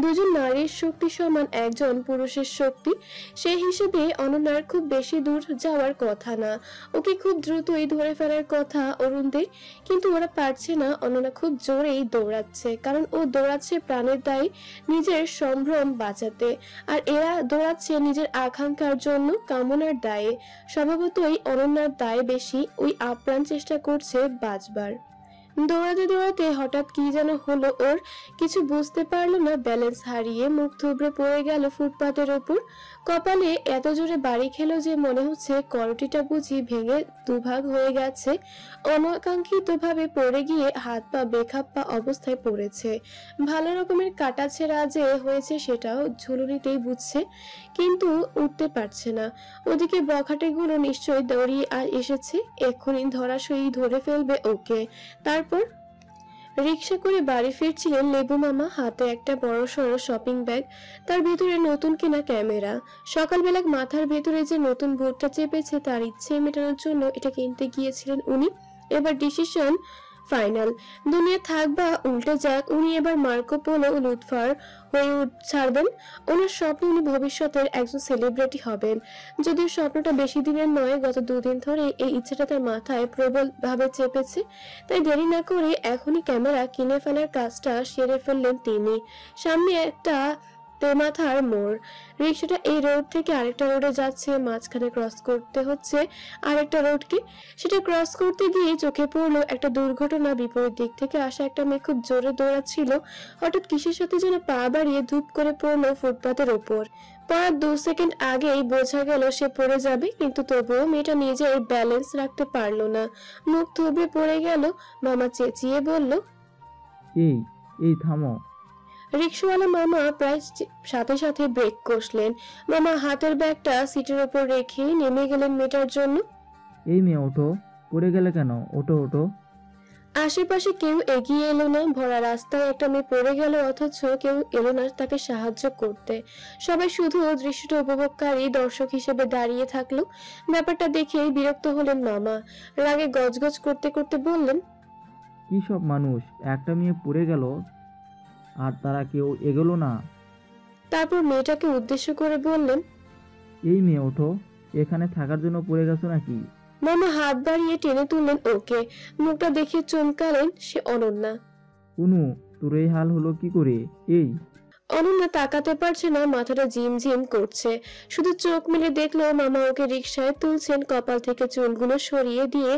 দুজন নারীর শক্তি সমান একজন পুরুষের শক্তি, সেই হিসেবে অনন্যার খুব বেশি দূর যাওয়ার কথা না। ওকে খুব দ্রুতই ধরে ফেলার কথা অরুণদের, কিন্তু ওরা পারছে না। অনন্যা খুব জোরেই দৌড়াচ্ছে, কারণ ও দৌড়াচ্ছে প্রাণের দায়ে, নিজের সম্ভ্রম বাঁচাতে। আর এরা দৌড়াচ্ছে নিজের আকাঙ্ক্ষার জন্য, কামনার দায়ে। স্বভাবতই অনন্যার দায় বেশি, ওই আপ্রাণ চেষ্টা করছে বাঁচবার। দৌড়াতে দৌড়াতে হঠাৎ কি যেন হলো ওর, কিছু বুঝতে পারলো না। ব্যালেন্স হারিয়ে মুখ থুবড়ে পড়ে গেল ফুটপাতের ওপর। কপালে এত জোরে বাড়ি খেলো যে মনে হচ্ছে করটিটা বুঝি ভেঙে দুভাগ হয়ে গেছে। অনাকাঙ্ক্ষিত ভাবে পড়ে গিয়ে হাত পা বেখাপ্পা অবস্থায় পড়েছে। ভালো রকমের কাটা ছেঁড়া যে হয়েছে সেটাও ঝুলুনিতেই বুঝছে, কিন্তু উঠতে পারছে না। ওদিকে বখাটেগুলো নিশ্চয়ই দৌড়িয়ে এসেছে, এক্ষুনি ধরাশয়ী ধরে ফেলবে ওকে। তারপর রিক্সা করে বাড়ি ফিরছিলেন লেবু মামা, হাতে একটা বড় সড়ো শপিং ব্যাগ, তার ভেতরে নতুন কেনা ক্যামেরা। সকালবেলা মাথার ভেতরে যে নতুন ভূতটা চেপেছে তার ইচ্ছে মেটানোর জন্য এটা কিনতে গিয়েছিলেন উনি। এবার ডিসিশন ফাইনাল, দুনিয়া থাক বা উল্টে যাক, উনি এবার মার্কো পোলো লুৎফার হয়ে ছাড়বেন। ওনার স্বপ্ন উনি ভবিষ্যতের একজন সেলিব্রিটি হবেন। যদিও স্বপ্নটা বেশি দিনের নয়, গত 2 দিন ধরে এই ইচ্ছাটা তার মাথায় প্রবল ভাবে চেপেছে। তাই দেরি না করে এখনই ক্যামেরা কিনে ফেলার কাজটা সেরে ফেললেন তিনি। সামনে একটা তেমাথার মোড়, রিক্সাটা এই রোড থেকে আরেকটা রোডে যাচ্ছে, মাঝখানে ক্রস করতে হচ্ছে আরেকটা রোডকে। সেটা ক্রস করতে গিয়ে চোখে পড়লো একটা দুর্ঘটনা। বিপরীত দিক থেকে আসা একটা মেয়ে খুব জোরে দৌড়াচ্ছিল, হঠাৎ কিসের সাথে যেন পা বাড়িয়ে ধূপ করে পড়লো ফুটপাতের ওপর। পড়ার 2 সেকেন্ড আগেই বোঝা গেল সে পড়ে যাবে, কিন্তু তবুও মেয়েটা নিজের ব্যালেন্স রাখতে পারলো না, মুখ থুবড়ে পড়ে গেল। মামা চেঁচিয়ে বলল, এই থামো। রিকশাওয়ালা মামা প্রায় সাথে সাথে ব্রেক কষলেন। মামা হাতের ব্যাগটা সিটের ওপর রেখে নেমে গেলেন মেয়েটার জন্য। এই মেয়ে ওঠো, পড়ে গেলে কেন? ওঠো ওঠো। আশেপাশে কেউ এগিয়ে এলো না। ভরা রাস্তায় একটা মেয়ে পড়ে গেল, অথচ কেউ এলো না তাকে সাহায্য করতে। সবাই শুধু দৃশ্যটা উপভোগকারী দর্শক হিসেবে দাঁড়িয়ে থাকলো। ব্যাপারটা দেখে বিরক্ত হলেন মামা। রাগে গজগজ করতে করতে বললেন, কি সব মানুষ, একটা মেয়ে পড়ে গেল আর তারা কেউ এগোলো না। তারপর মেয়েটাকে উদ্দেশ্য করে বললেন, এই মেয়ে ওঠো, এখানে থাকার জন্য পড়ে গেছো নাকি? মামা হাত বাড়িয়ে টেনে তুললেন ওকে। মুখটা দেখে চমকালেন সে অনন্যা। অনু, তোর এই হাল হলো কি করে? এই অনন্যা তাকাতে পারছে না, মাথাটা ঝিমঝিম করছে। শুধু চোখ মেলে দেখলো মামা ওকে রিকশায় তুলছেন। কপাল থেকে চুলগুলো সরিয়ে দিয়ে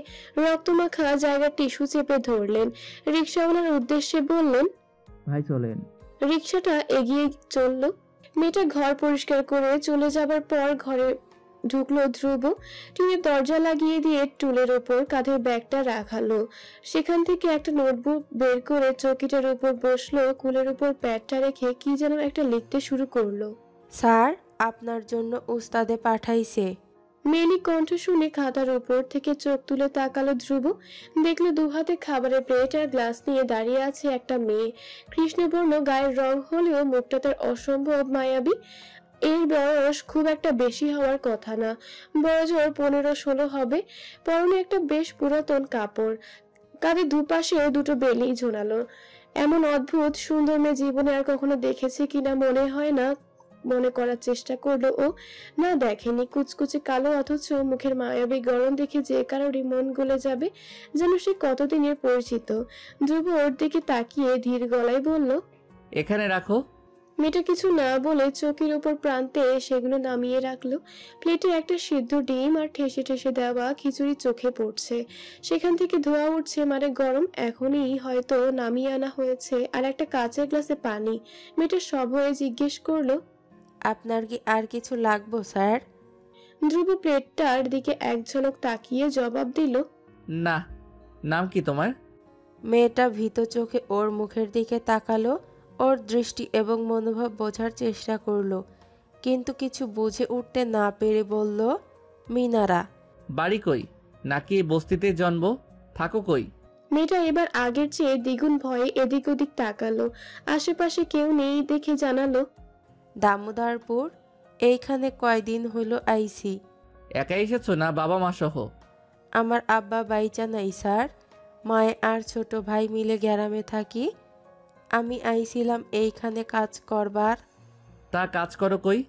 রক্তমাখা জায়গার টিস্যু চেপে ধরলেন। রিকশাওয়ালার উদ্দেশ্যে বললেন, ভাই চলেন। রিকশাটা এগিয়ে চললো। মেয়েটা ঘর পরিষ্কার করে চলে যাবার পর ঘরে ঢুকলো ধ্রুব। টিনের দরজা লাগিয়ে দিয়ে টুলের ওপর কাঁধের ব্যাগটা রাখালো। সেখান থেকে একটা নোটবুক বের করে চৌকিটার উপর বসলো। কুলের উপর প্যাডটা রেখে কি যেন একটা লিখতে শুরু করলো। স্যার, আপনার জন্য উস্তাদে পাঠাইছে। মেলি কণ্ঠ শুনে খাতার উপর থেকে চোখ তুলে তাকালো ধ্রুব। দেখলো দুহাতে খাবারের প্লেট আর গ্লাস নিয়ে দাঁড়িয়ে আছে একটা মেয়ে। কৃষ্ণবর্ণ গায়ের রং হলেও মুখটা তার অসম্ভব মায়াবী। এর বয়স খুব একটা বেশি হওয়ার কথা না, বড়জোর 15-16 হবে। পরনে একটা বেশ পুরাতন কাপড়, কাঁধে দুপাশে দুটো বেলি ঝোলানো। এমন অদ্ভুত সুন্দর মেয়ে জীবনে আর কখনো দেখেছে কিনা মনে হয় না। মনে করার চেষ্টা করলো ও, না দেখেনি। কুচকুচে কালো, অথচ মুখের মায়াবী গরম দেখে যে কারোরই মন গলে যাবে, যেন সে কতদিনের পরিচিত। ধ্রুব ওর দিকে তাকিয়ে ধীর গলায় বলল, এখানে রাখো। মেয়েটা কিছু না বলে চৌকির উপর প্রান্তে সেগুলো নামিয়ে রাখলো। প্লেটে একটা সিদ্ধ ডিম আর ঠেসে ঠেসে দেওয়া খিচুড়ি চোখে পড়ছে। সেখান থেকে ধোয়া উঠছে, মানে গরম। এখনই হয়তো নামিয়ে আনা হয়েছে। আর একটা কাঁচের গ্লাসে পানি। মেয়েটা সব হয়ে জিজ্ঞেস করলো, আপনার কি আর কিছু লাগবো স্যার? ধ্রুব প্লেটটার দিকে এক ঝলক তাকিয়ে জবাব দিল, না। নাম কি তোমার? মেয়েটা ভীত চোখে ওর মুখের দিকে তাকালো। ওর দৃষ্টি এবং মনোভাব বোঝার চেষ্টা করলো, কিন্তু কিছু বুঝে উঠতে না পেরে বলল, মিনারা। বাড়ি কই? নাকি এই বস্তিতে জন্ম? থাকো কই? মেয়েটা এবার আগের চেয়ে দ্বিগুণ ভয়ে এদিক ওদিক তাকালো। আশেপাশে কেউ নেই দেখে জানালো, দামোদরপুর। এইখানে কয়দিন হইল আইছি। একা এসেছো না বাবা মা সহ? আমার আব্বা বাইচা নাই স্যার, মায়ে আর ছোট ভাই মিলে গ্রামে থাকি। আমি আইছিলাম এইখানে কাজ করবার। তা কাজ করো কই?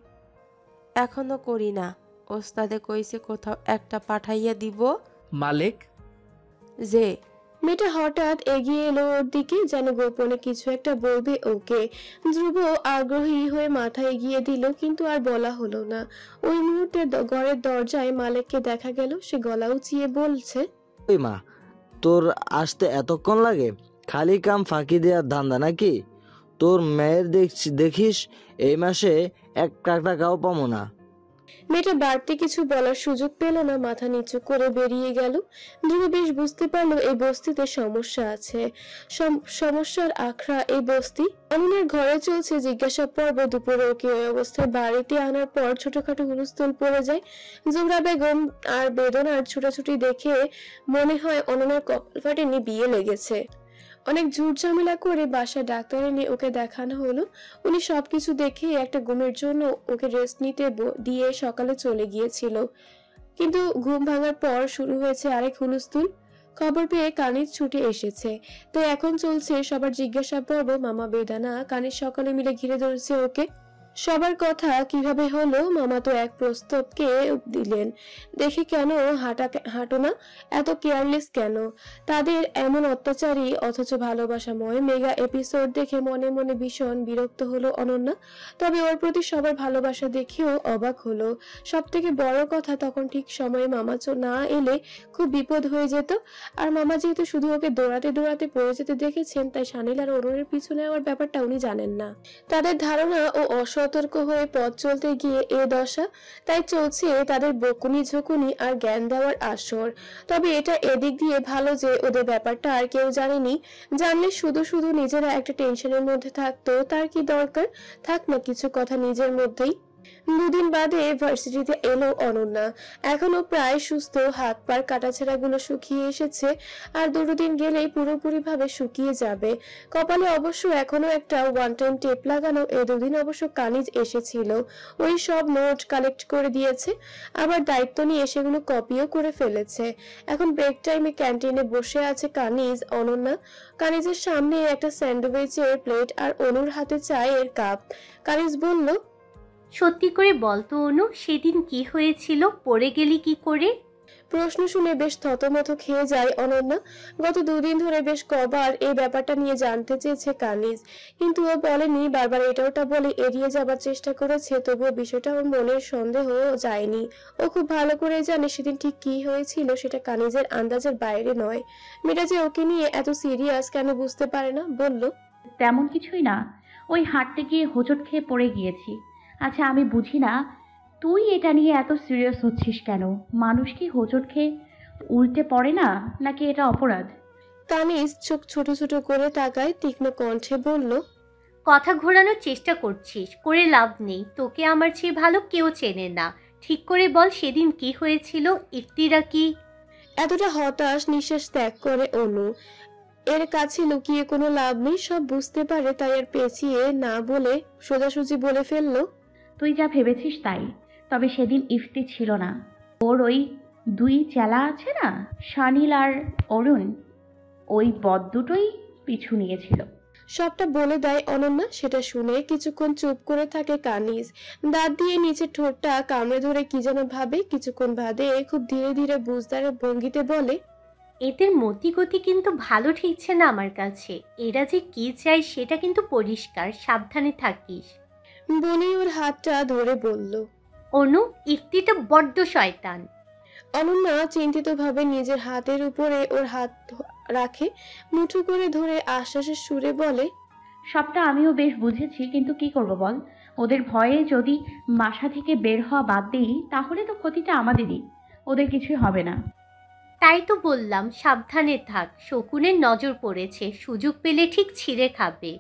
এখনো করি না, ওস্তাদে কইছে কোথাও একটা পাঠাইয়া দিব। মালিক? যে মেয়েটা হঠাৎ এগিয়ে এলো ওর দিকে, যেন গোপনে কিছু একটা বলবে ওকে। ধ্রুব আগ্রহী হয়ে মাথা এগিয়ে দিল, কিন্তু আর বলা হলো না। ওই মুহূর্তে ঘরের দরজায় মালিককে দেখা গেল। সে গলা উঁচিয়ে বলছে, ওই মা, তোর আসতে এতক্ষণ লাগে? খালি কাম ফাঁকি দেওয়ার ধান্দা নাকি? তোর মেয়ের দেখিস এই মাসে এক টাকাও পাবো না। মেয়েটা বাড়তি কিছু বলার সুযোগ পেল না, মাথা নিচু করে বেরিয়ে গেল। ধ্রুব বেশ বুঝতে পারলো এই বস্তিতে সমস্যা আছে। সমস্যার আখড়া এই বস্তি। অনন্যার ঘরে চলছে জিজ্ঞাসা পর্ব। দুপুরে ওকে ওই অবস্থায় বাড়িতে আনার পর ছোটখাটো হুলস্থুল পড়ে যায়। জোহরা বেগম আর বেদনার ছুটাছুটি দেখে মনে হয় অনন্যার কপাল ফাটেনি, বিয়ে লেগেছে। অনেক ঝুট ঝামেলা করে বাসায় ডাক্তার এনে ওকে দেখানো হলো। উনি সবকিছু দেখে একটা ঘুমের জন্য ওকে রেস্ট নিতে দিয়ে সকালে চলে গিয়েছিল। কিন্তু ঘুম ভাঙার পর শুরু হয়েছে আরেক হুলস্থুল। খবর পেয়ে কানিজ ছুটে এসেছে। তাই এখন চলছে সবার জিজ্ঞাসা পর্ব। মামা, বেদানা, কানিজ সকলে মিলে ঘিরে ধরেছে ওকে। সবার কথা কিভাবে হলো, মামা তো এক প্রস্তাবকে দিলেন। দেখে কেন হাঁটো না, এত কেয়ারলেস কেন? তাদের এমন অত্যাচারী অথচ ভালোবাসাময় মেগা এপিসোড দেখে মনে মনে ভীষণ বিরক্ত হলো অনন্যা। তবে ওর প্রতি সবার ভালোবাসা দেখেও অবাক হলো। সব থেকে বড় কথা, তখন ঠিক সময়ে মামা না এলে খুব বিপদ হয়ে যেত। আর মামা যেহেতু শুধু ওকে দৌড়াতে দৌড়াতে পড়ে যেতে দেখেছেন, তাই সানিল আর অরুণের পিছু নেওয়ার ব্যাপারটা উনি জানেন না। তাদের ধারণা ও অসতর্ক হয়ে পথ চলতে গিয়ে এ দশা, তাই চলছে তাদের বকুনি ঝুঁকুনি আর জ্ঞান দেওয়ার আসর। তবে এটা এদিক দিয়ে ভালো যে ওদের ব্যাপারটা আর কেউ জানেনি। জানলে শুধু শুধু নিজেরা একটা টেনশনের মধ্যে থাকতো, তার কি দরকার? থাক না কিছু কথা নিজের মধ্যেই। দুদিন বাদে ভার্সিটিতে এলো অনন্যা। এখনো প্রায় সুস্থ, হাত পার কাটাছেঁড়াগুলো শুকিয়ে এসেছে, আর দুটো দিন গেলেই পুরোপুরি ভাবে শুকিয়ে যাবে। কপালে অবশ্য এখনো একটা ওয়ান টাইম টেপ লাগানো। এই দুদিন অবশ্য কানিজ এসেছিল, ওই সব নোট কালেক্ট করে দিয়েছে, আবার দায়িত্ব নিয়ে সেগুলো কপিও করে ফেলেছে। এখন ব্রেক টাইমে ক্যান্টিনে বসে আছে কানিজ, অনন্যা। কানিজের সামনে একটা স্যান্ডউইচের প্লেট আর অনুর হাতে চায়ের কাপ। কানিজ বলল, সত্যি করে বলতো অনু, সেদিন কি হয়েছিল? পড়ে গেলি কি করে? প্রশ্ন শুনে বেশ থতমত খেয়ে যায় অনন্যা। গত দুদিন ধরে বেশ কবার এই ব্যাপারটা নিয়ে জানতে চেয়েছে কানিজ, কিন্তু ও বলেনি। বারবার এটা ওটা বলে এড়িয়ে যাবার চেষ্টা করেছে, তবুও বিষয়টা ওর মনের সন্দেহ যায়নি। ও খুব ভালো করে জানে সেদিন ঠিক কি হয়েছিল, সেটা কানিজের আন্দাজের বাইরে নয়। মেয়েটা যে ওকে নিয়ে এত সিরিয়াস কেন বুঝতে পারে না। বলল, তেমন কিছুই না, ওই হাঁটতে গিয়ে হোঁচট খেয়ে পড়ে গিয়েছি। আচ্ছা আমি বুঝি না তুই এটা নিয়ে এত সিরিয়াস হচ্ছিস কেন? মানুষ কি হোঁচট খেয়ে উল্টে পড়ে না, নাকি এটা অপরাধ? কানিজ চোখ ছোট ছোট করে তাকায়, তীক্ষ্ণ কণ্ঠে বলল, কথা ঘোরানোর চেষ্টা করছিস, করে লাভ নেই। তোকে আমার চেয়ে ভালো কেউ চেনে না। ঠিক করে বল সেদিন কি হয়েছিল? ইফতিরা কি? এতটা হতাশ নিঃশ্বাস ত্যাগ করে অনু। এর কাছে লুকিয়ে কোনো লাভ নেই, সব বুঝতে পারে, তাই আর পেঁচিয়ে না বলে সোজাসুজি বলে ফেললো, তুই যা ভেবেছিস তাই। তবে সেদিন ইফতি ছিল না, ওর ওই দুই চেলা আছে না, শানিল আর অরুণ, ওই বদ দুটোই পিছু নিয়েছিল। সবটা বলে দেয় অনন্যা। সেটা শুনে কিছুক্ষণ চুপ করে থাকে কানিজ, দাঁত দিয়ে নিচে ঠোঁটটা কামড়ে ধরে কি যেন ভাবে। কিছুক্ষণ বাদে খুব ধীরে ধীরে বুঝদারের ভঙ্গিতে বলে, এদের মতিগতি কিন্তু ভালো ঠিকছে না আমার কাছে। এরা যে কি চায় সেটা কিন্তু পরিষ্কার, সাবধানে থাকিস। বলেই ওর হাতটা ধরে বলল, অনু, ইফতিটা বড্ড শয়তান। অনন্যা চিন্তিত ভাবে নিজের হাতের উপরে ওর হাত রাখে, মুঠো করে ধরে আশ্বাসের সুরে বলে, সবটা আমিও বেশ বুঝেছি, কিন্তু কি করব বল? ওদের ভয়ে যদি বাসা থেকে বের হওয়া বাদ দিই, তাহলে তো ক্ষতিটা আমাদেরই, ওদের কিছুই হবে না। তাই তো বললাম সাবধানে থাক, শকুনের নজর পড়েছে, সুযোগ পেলে ঠিক ছিঁড়ে খাবে।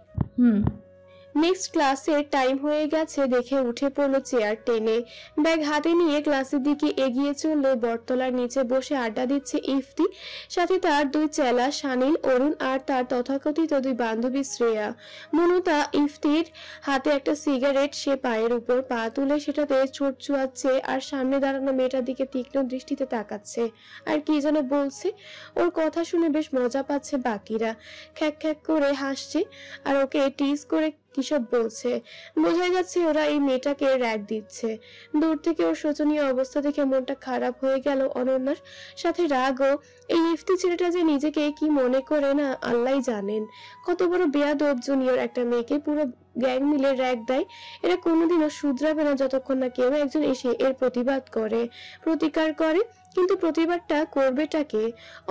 নেক্সট ক্লাসের টাইম হয়ে গেছে দেখে উঠে পড়লো চেয়ার টেনে, ব্যাগ হাতে নিয়ে ক্লাসের দিকে এগিয়ে চললো। বটতলার নিচে বসে আড্ডা দিচ্ছে ইফতি, সাথে তার দুই চেলা শানিল, অরুণ আর তার তথাকথিত দুই বান্ধবী শ্রেয়া। মনুতা ইফতির হাতে একটা সিগারেট, সে পায়ের উপর পা তুলে সেটাতে ছোট চুয়াচ্ছে আর সামনে দাঁড়ানো মেয়েটার দিকে তীক্ষ্ণ দৃষ্টিতে তাকাচ্ছে আর কি যেন বলছে। ওর কথা শুনে বেশ মজা পাচ্ছে বাকিরা, খ্যাক খ্যাক করে হাসছে আর ওকে টিজ করে কিসব বলছে। বোঝা যাচ্ছে ওরা এই মেয়েটাকে র‍্যাগ দিচ্ছে। দূর থেকে ওর শোচনীয় অবস্থা দেখে মনটা খারাপ হয়ে গেল অনন্যার, সাথে রাগও। এই ইফতি ছেলেটা যে নিজেকে কি মনে করে না আল্লাহই জানেন। কত বড় বেয়াদব, জুনিয়র একটা মেয়েকে পুরো গ্যাং মিলে র‍্যাগ দেয়। এরা কোনোদিনও শুধরাবে না যতক্ষণ না কেউ একজন এসে এর প্রতিবাদ করে, প্রতিকার করে। কিন্তু প্রতিবাদটা করবেটাকে?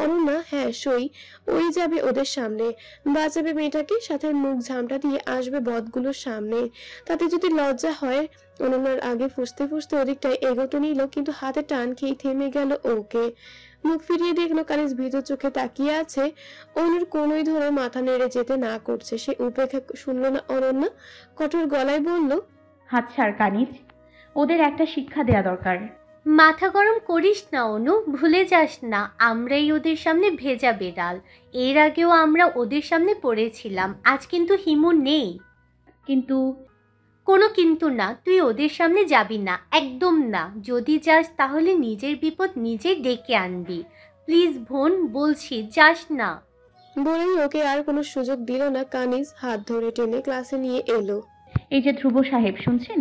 অনন্যা, হ্যাঁ সই, ওই যাবে ওদের সামনে, বাঁচাবে মেয়েটাকে, সাথে মুখ ঝামটা দিয়ে আসবে বদগুলোর সামনে। তাতে যদি লজ্জা হয়। অনন্যার আগে ফুসতে ফুসতে ওদিকটায় এগোতে নিল, কিন্তু হাতে টান খেয়ে থেমে গেল ওকে। মুখ ফিরিয়ে দেখলো কানিজ ভীত চোখে তাকিয়ে আছে। অনুর কোনোই ধরে মাথা নেড়ে যেতে না করছে। সে উপেক্ষা শুনলো না অনন্যা, কঠোর গলায় বলল, হাত ছাড় কানিজ, ওদের একটা শিক্ষা দেয়া দরকার। মাথা গরম করিস না অনু, ভুলে যাস না আমরাই ওদের সামনে ভেজা বেড়াল। এর আগেও আমরা ওদের সামনে পড়েছিলাম, আজ কিন্তু হিমু নেই। কিন্তু কোনো কিন্তু না, তুই ওদের সামনে যাবি না, একদম না। যদি যাস তাহলে নিজের বিপদ নিজে ডেকে আনবি। প্লিজ বোন, বলছি যাস না। বলেই ওকে আর কোনো সুযোগ দিল না। কানিজ হাত ধরে টেনে ক্লাসে নিয়ে এলো। এই যে ধ্রুব সাহেব, শুনছেন?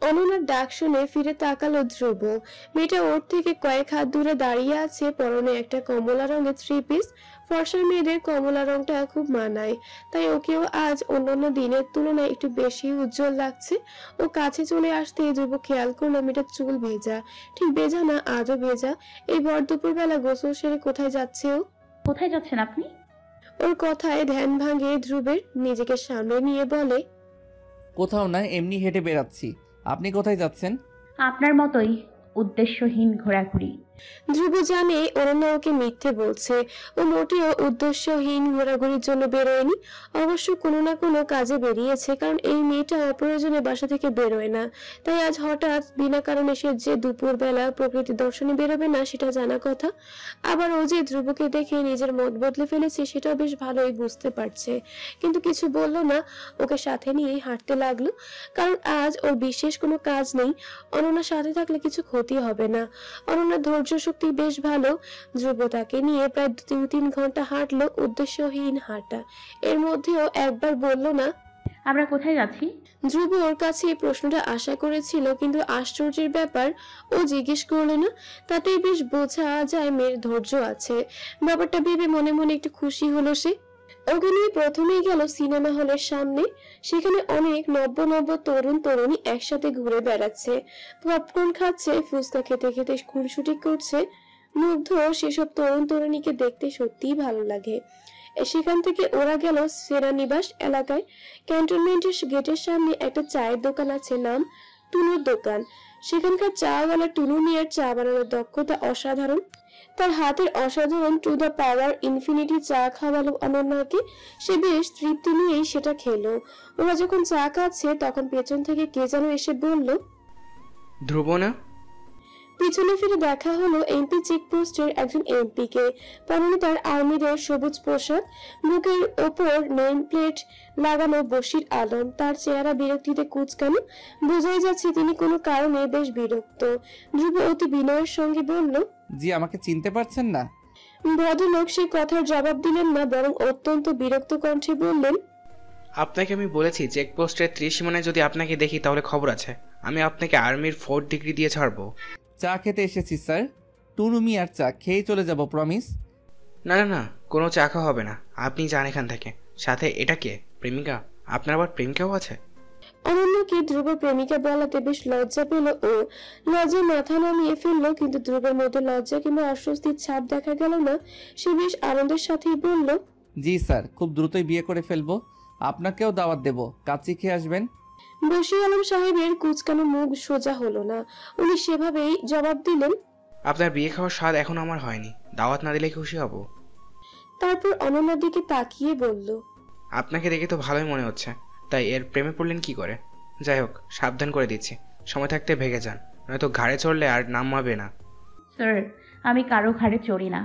অনন্যার ডাক শুনে ফিরে তাকালো ধ্রুব। মেয়েটা ওর থেকে কয়েক হাত দূরে দাঁড়িয়ে আছে, পরনে একটা কমলা রঙের থ্রি পিস। ফর্সা মেয়েদের কমলা রংটা খুব মানায়, তাই ওকেও আজ অন্যান্য দিনের তুলনায় একটু বেশি উজ্জ্বল লাগছে। ও কাছে চলে আসতে ধ্রুব খেয়াল করলো মেয়েটার চুল ভেজা, ঠিক ভেজা না আজও ভেজা। এই ভর দুপুর বেলা গোসল সেরে কোথায় যাচ্ছে ও? কোথায় যাচ্ছেন আপনি? ওর কথায় ধ্যান ভাঙে ধ্রুবের, নিজেকে সামনে নিয়ে বলে, কোথাও না, এমনি হেঁটে বেড়াচ্ছি। আপনি কোথায় যাচ্ছেন? আপনার মতোই উদ্দেশ্যহীন ঘোরাঘুরি। ধ্রুব জানে অনন্যা ওকে মিথ্যে বলছে। ও মোটেও উদ্দেশ্যহীন ঘোরাঘুরির জন্য বেরোয়নি। অবশ্য কোনো না কোনো কাজে বেরিয়েছে, কারণ এই মেয়েটা অপ্রয়োজনে বাসা থেকে বেরোয় না। তাই আজ হঠাৎ বিনা কারণে সে যে দুপুরবেলা প্রকৃতি দর্শনে বেরোবে না সেটা জানা কথা। আবার ও যে ধ্রুবকে দেখে নিজের মত বদলে ফেলেছে সেটাও বেশ ভালোই বুঝতে পারছে, কিন্তু কিছু বলল না। ওকে সাথে নিয়েই হাঁটতে লাগলো, কারণ আজ ওর বিশেষ কোনো কাজ নেই। অনন্যার সাথে থাকলে কিছু ক্ষতি হবে না। অনন্যার ধৈর্য শক্তি বেশ ভালো। ধ্রুব তাকে নিয়ে প্রায় 2-3 ঘন্টা হাঁটলো, উদ্দেশ্যহীন হাঁটা। এর মধ্যেও একবার বলল না, আমরা কোথায় যাচ্ছি? ধ্রুব ওর কাছে এই প্রশ্নটা আশা করেছিল, কিন্তু আশ্চর্যের ব্যাপার ও জিজ্ঞেস করলো না। তাতেই বেশ বোঝা যায় মেয়ের ধৈর্য আছে। ব্যাপারটা ভেবে মনে মনে একটু খুশি হলো সে। ওখানে প্রথমেই গেল সিনেমা হলের সামনে। সেখানে অনেক নব্য নব্য তরুণ তরুণী একসাথে ঘুরে বেড়াচ্ছে, পপকর্ন খাচ্ছে, ফুচকা খেতে খেতে খুনসুটি করছে। মুগ্ধ সেসব তরুণ তরুণীকে দেখতে সত্যিই ভালো লাগে। সেখান থেকে ওরা গেল সেনানিবাস এলাকায়। ক্যান্টনমেন্টের গেটের সামনে একটা চায়ের দোকান আছে, নাম টুনুর দোকান। সেখানকার চাওয়ালা টুনু মিয়ার চা বানানোর দক্ষতা অসাধারণ। তার হাতের অসাধারণ টু দ্য পাওয়ার ইনফিনিটি চা খাওয়ালো অনন্যাকে। সে বেশ তৃপ্তি নিয়েই সেটা খেলো। ওরা যখন চা খাচ্ছে তখন পেছন থেকে কে যেন এসে বলল, ধ্রুব না? পিছনে ফিরে দেখা হলো এমপি চেকপোস্টের একজন এমপি কে। পরনে তার আর্মিদের সবুজ পোশাক, বুকের ওপর নেম প্লেট লাগানো বশির আলম। তার চেহারা বিরক্তিতে কুঁচকানো, বোঝাই যাচ্ছে তিনি কোনো কারণে বেশ বিরক্ত। ধ্রুব অতি বিনয়ের সঙ্গে বলল, জি, আমাকে চিনতে পারছেন না? ভদ্রলোক সে কথার জবাব দিলেন না, বরং অত্যন্ত বিরক্ত কণ্ঠে বললেন, আপনাকে আমি বলেছি চেকপোস্টের ত্রিসীমানায় যদি আপনাকে দেখি তাহলে খবর আছে। আমি আপনাকে আর্মির 4th ডিগ্রি দিয়ে ছাড়বো। চা খেতে এসেছি স্যার, টুনু মিয়ার চা খেয়ে চলে যাব, প্রমিস। না না না, কোনো চা খাওয়া হবে না, আপনি যান এখান থেকে। সাথে এটা কে? প্রেমিকা? আপনার আবার প্রেমিকাও আছে? অনন্যাকে ধ্রুব প্রেমিকা বলাতে বেশ লজ্জা পেল ও। লজ্জায় মাথা নামিয়ে ফেললো, কিন্তু ধ্রুবের মধ্যে লজ্জা কিংবা অস্বস্তির ছাপ দেখা গেল না। সে বেশ আনন্দের সাথেই বলল, জি স্যার, খুব দ্রুতই বিয়ে করে ফেলবো। আপনাকেও দাওয়াত দেব, কাচ্চি খেয়ে আসবেন। বশির আলম সাহেবের কুচকানো মুখ সোজা হলো না। উনি সেভাবেই জবাব দিলেন, আপনার বিয়ে খাওয়ার স্বাদ এখন আমার হয়নি, দাওয়াত না দিলে খুশি হব। তারপর অনন্যার দিকে তাকিয়ে বলল, আপনাকে দেখে তো ভালোই মনে হচ্ছে, তাই এর প্রেমে পড়লেন কি করে? যাই হোক, সাবধান করে দিচ্ছি, সময় থাকতে ভেগে যান, নয়তো ঘাড়ে চড়লে আর নামাবে না। স্যার, আমি কারো ঘাড়ে চড়ি না।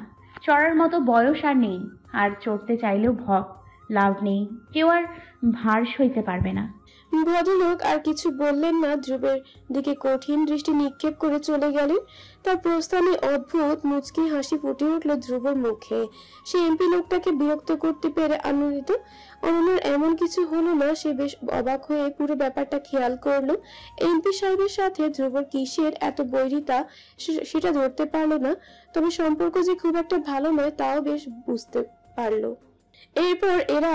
চড়ার মতো বয়স আর নেই, আর চড়তে চাইলেও লাভ নেই। কেউ আর ভার সইতে পারবে না। ভদ্রলোক আর কিছু বললেন না, ধ্রুবের দিকে কঠিন দৃষ্টি নিক্ষেপ করে চলে গেলেন। তার প্রস্থানে অদ্ভুত মুচকি হাসি ফুটে উঠল ধ্রুবের মুখে। সে এমপি লোকটাকে বিরক্ত করতে পেরে আনন্দিত। অনন্যার এমন কিছু হলো না, সে বেশ অবাক হয়ে পুরো ব্যাপারটা খেয়াল করলো। এমপি সাহেবের সাথে ধ্রুবর কিসের এত বৈরিতা সেটা ধরতে পারলো না, তবে সম্পর্ক যে খুব একটা ভালো নয় তাও বেশ বুঝতে পারলো। এরপর এরা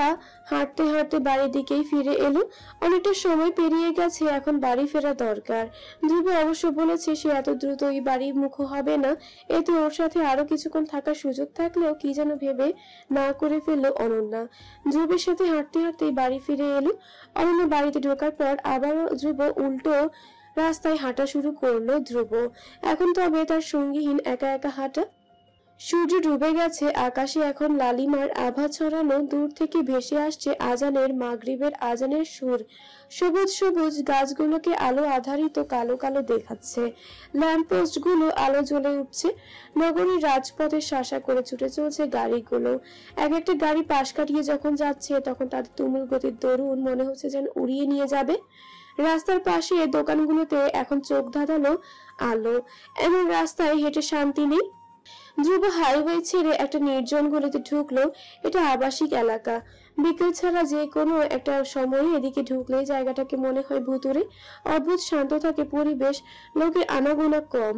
হাঁটতে হাঁটতে বাড়ির দিকেই ফিরে এলো। অনেকটা সময় পেরিয়ে গেছে, এখন বাড়ি ফেরা দরকার। ধ্রুব অবশ্য বলেছে সে এত দ্রুত ওই বাড়ি মুখ হবে না। এতে ওর সাথে আরো কিছুক্ষণ থাকার সুযোগ থাকলেও কি যেন ভেবে না করে ফেললো অনন্যা। ধ্রুবের সাথে হাঁটতে হাঁটতে বাড়ি ফিরে এলো। অনন্যা বাড়িতে ঢোকার পর আবার ধ্রুব উল্টো রাস্তায় হাঁটা শুরু করলো। ধ্রুব এখন তবে তার সঙ্গীহীন একা একা হাঁটা। সূর্য ডুবে গেছে, আকাশে এখন লালিমার আভা ছড়ানো। দূর থেকে ভেসে আসছে আজানের মাগরিবের আজানের সুর। সবুজ সবুজ গাছগুলোকে আলো আধারিত কালো কালো দেখাচ্ছে। ল্যাম্পপোস্ট গুলো আলো জ্বলে উঠছে। নগরীর রাজপথে শাসা করে ছুটে চলছে গাড়িগুলো। এক একটা গাড়ি পাশ কাটিয়ে যখন যাচ্ছে তখন তাদের তুমুল গতির দরুন মনে হচ্ছে যেন উড়িয়ে নিয়ে যাবে। রাস্তার পাশে দোকানগুলোতে এখন চোখ ধাঁধানো আলো। এমন রাস্তায় হেঁটে শান্তি নেই। ধ্রুব হাইওয়ে ছেড়ে একটা নির্জন গলিতে ঢুকলো। এটা আবাসিক এলাকা। বিকেল ছাড়া যে কোনো একটা সময়ে এদিকে ঢুকলেই জায়গাটাকে মনে হয় ভুতুরে। অদ্ভুত শান্ত থাকে পরিবেশ, লোকের আনাগোনা কম,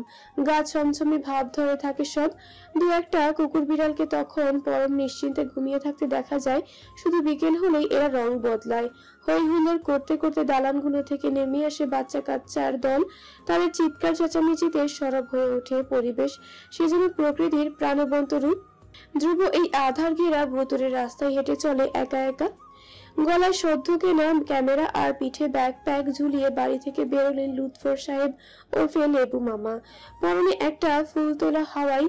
গা ছমছমে ভাব ধরে থাকে সব। দু একটা কুকুর বিড়ালকে তখন পরম নিশ্চিন্তে ঘুমিয়ে থাকতে দেখা যায়। শুধু বিকেল হলেই এরা রং বদলায়। হই হুল্লোড় করতে করতে দালানগুলো থেকে নেমে আসে বাচ্চা কাচ্চার দল। তাদের চিৎকার চেঁচামেচিতে সরব হয়ে ওঠে পরিবেশ। সে যেন প্রকৃতির প্রাণবন্ত রূপ। ধ্রুব এই আধার ঘেরা ভুতুরে রাস্তায় হেঁটে চলে একা একা। গলায় সদ্য কেনা ক্যামেরা আর পিঠে ব্যাকপ্যাক ঝুলিয়ে বাড়ি থেকে বেরোলেন লুৎফর সাহেব ওরফে লেবু মামা। পরনে একটা ফুল তোলা হাওয়াই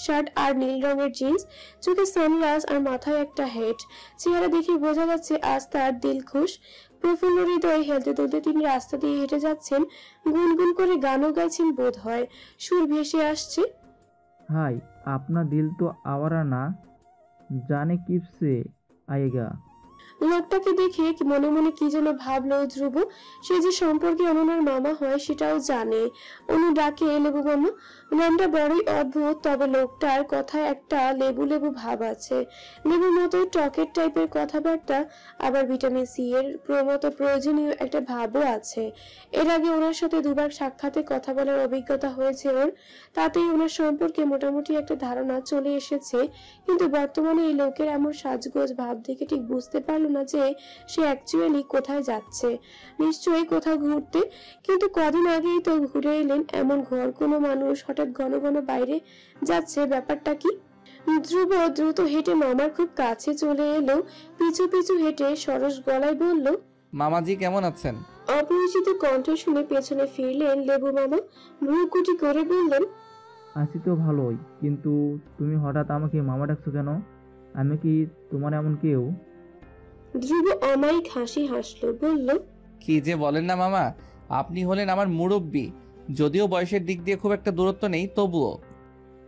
শার্ট আর নীল রঙের জিন্স, চোখে সানগ্লাস আর মাথায় একটা হেড। চেহারা দেখে বোঝা যাচ্ছে আজ তার দিল খুশ। প্রফুল্ল হৃদয়ে হেলতে দুলতে তিনি রাস্তা দিয়ে হেঁটে যাচ্ছেন, গুনগুন করে গানও গাইছেন বোধ হয়। সুর ভেসে আসছে, हाय अपना दिल तो आवारा ना जाने किस से आएगा। লোকটাকে দেখে মনে মনে কি যেন ভাবলো ধ্রুব। সে যে সম্পর্কে অনন্যার মামা হয় সেটাও জানে। অনু ডাকে লেবু মামা। নামটা বড়ই অদ্ভুত, তবে লোকটার কথায় একটা লেবু লেবু ভাব আছে। লেবুর মতো টকের টাইপের কথাবার্তা, আবার ভিটামিন সি এর মতো প্রয়োজনীয় একটা ভাবও আছে। এর আগে ওনার সাথে দুবার সাক্ষাতে কথা বলার অভিজ্ঞতা হয়েছে ওর, তাতেই ওনার সম্পর্কে মোটামুটি একটা ধারণা চলে এসেছে। কিন্তু বর্তমানে এই লোকের এমন সাজগোজ ভাব দেখে ঠিক বুঝতে পারল না যে সে অ্যাকচুয়ালি কোথায় যাচ্ছে। নিশ্চয়ই কোথাও ঘুরতে, কিন্তু কদিন আগেই তো ঘুরে এলেন। এমন ঘর কোনো মানুষ হঠাৎ ঘন ঘন বাইরে যাচ্ছে, ব্যাপারটা কি? ধ্রুব দ্রুত হেঁটে মামার খুব কাছে চলে এলো, পিছু পিছু হেঁটে সরস গলায় বলল, মামাজি কেমন আছেন? অপরিচিত কণ্ঠ শুনে পেছনে ফিরলেন লেবু মামা, ভ্রুকুটি করে বললেন, আছি তো ভালোই, কিন্তু তুমি হঠাৎ আমাকে মামা ডাকছো কেন? আমি কি তোমার এমন কেউ? ধ্রুব অমায়িক হাসি হাসলো, বলল, কি যে বলেন না মামা, আপনি হলেন আমার মুরব্বী। যদিও বয়সের দিক দিয়ে খুব একটা দূরত্ব নেই, তবুও।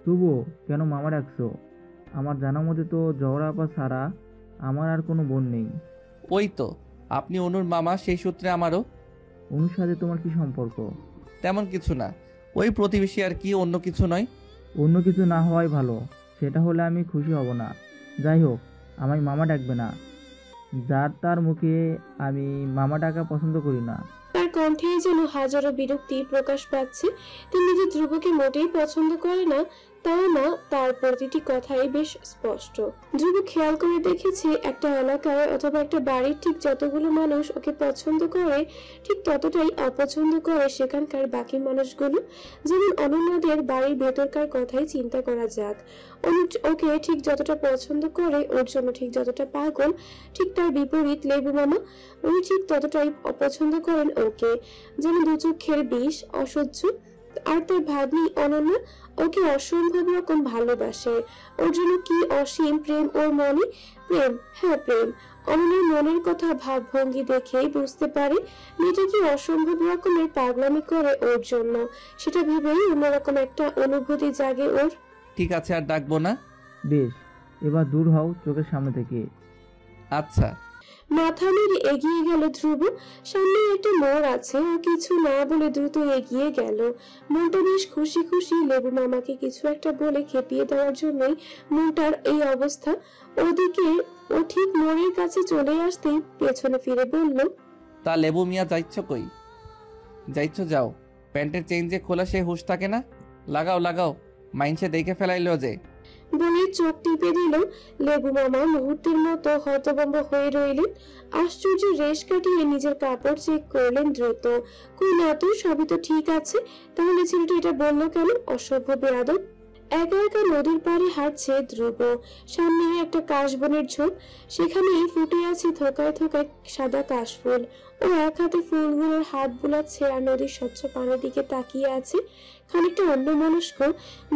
তবুও কেন মামা ডাকছো? আমার জানা মতে তো জহরা আপা ছাড়া আমার আর কোনো বোন নেই। ওই তো আপনি অনুর মামা, সেই সূত্রে আমারও। অনুর সাথে তোমার কি সম্পর্ক? তেমন কিছু না, ওই প্রতিবেশী আর কি, অন্য কিছু নয়। অন্য কিছু না হওয়াই ভালো, সেটা হলে আমি খুশি হব না। যাই হোক, আমায় মামা ডাকবে না। যার তার মুখে আমি মামা ডাকা পছন্দ করি না। তার কণ্ঠে যেন হাজারো বিরক্তি প্রকাশ পাচ্ছে। তিনি যে ধ্রুবকে মোটেই পছন্দ করে না তাও না, তার প্রতিটি কথাই বেশ স্পষ্ট। ধ্রুব খেয়াল করে দেখেছে, একটা এলাকায় অথবা একটা বাড়ির ঠিক যতগুলো মানুষ ওকে পছন্দ করে, ঠিক ততটাই অপছন্দ করে সেখানকার বাকি মানুষগুলো। যেমন অনন্যাদের বাড়ির ভেতরকার কথাই চিন্তা করা যাক। ওকে ঠিক যতটা পছন্দ করে, ওর জন্য ঠিক যতটা পাগল, ঠিক তার বিপরীত লেবু মামা, উনি ঠিক ততটাই অপছন্দ করেন ওকে। যেন দু চোখের বিষ, অসহ্য। আর তার ভাগ্নি অনন্যা ওকে অসম্ভব রকম ভালোবাসে। ওর জন্য কি অসীম প্রেম ওর মনে। প্রেম, হ্যাঁ প্রেম। অনন্যার মনের কথা, ভাবভঙ্গি দেখেই বুঝতে পারে মেয়েটা কি অসম্ভব রকমের পাগলামি করে ওর জন্য। সেটা ভেবেই অন্যরকম একটা অনুভূতি জাগে ওর। ঠিক আছে, আর ডাকবো না। বেশ, এবার দূর হও চোখের সামনে থেকে। আচ্ছা। মাথা নেড়ে এগিয়ে গেল ধ্রুব। সামনে একটা মোড় আছে, ও কিছু না বলে দ্রুত এগিয়ে গেল। মনটা বেশ খুশি খুশি। লেবু মামাকে কিছু একটা বলে খেপিয়ে দেওয়ার জন্যই মনটার এই অবস্থা। ওদিকে ও ঠিক মোড়ের কাছে চলে আসতেই পেছনে ফিরে বলল, তা লেবু মিয়া যাইছ কই? যাইছ যাও, প্যান্টের চেইন যে খোলা সে হুঁশ থাকে না। লাগাও লাগাও, মাইনসে দেখে ফেলাইলো যে। বলে চোখ টিপে দিল। লেবু মামা মুহূর্তের মতো হতভম্ব হয়ে রইলেন। আশ্চর্য রেশ কাটিয়ে নিজের কাপড় চেক করলেন দ্রুত। কই না তো, সবই তো ঠিক আছে। তাহলে ছেলেটা এটা বললো কেন? অসভ্য বেয়াদব। একা একা নদীর পাড়ে হাঁটছে ধ্রুব। সামনে একটা কাশবনের ঝোপ, সেখানেই ফুটে আছে থোকায় থোকায় সাদা কাশফুল। ও এক হাতে ফুলগুলোর হাত বুলাচ্ছে আর নদীর স্বচ্ছ পানির দিকে তাকিয়ে আছে, খানিকটা অন্যমনস্ক।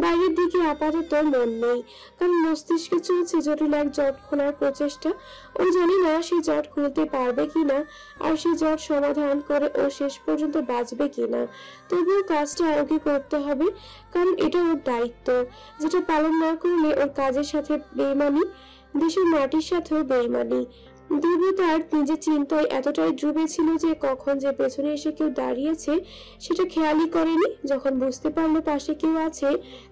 বাইরের দিকে আপাতত মন নেই, কারণ মস্তিষ্কে চলছে জটিল এক জট খোলার প্রচেষ্টা। ও জানি না সেই জট খুলতে পারবে কিনা, আর সেই জট সমাধান করে ও শেষ পর্যন্ত বাঁচবে কিনা। তবুও কাজটা ওকে করতে হবে, কারণ এটা ওর দায়িত্ব, যেটা পালন না করলে ওর কাজের সাথে বেইমানি, দেশের মাটির সাথেও বেইমানি। ধ্রুব তার নিজের চিন্তায় এতটাই ডুবে ছিল যে কখন যে পেছনে এসে কেউ দাঁড়িয়েছে সেটা খেয়ালই করেনি। যখন বুঝতে পারলো পাশে কেউ আছে,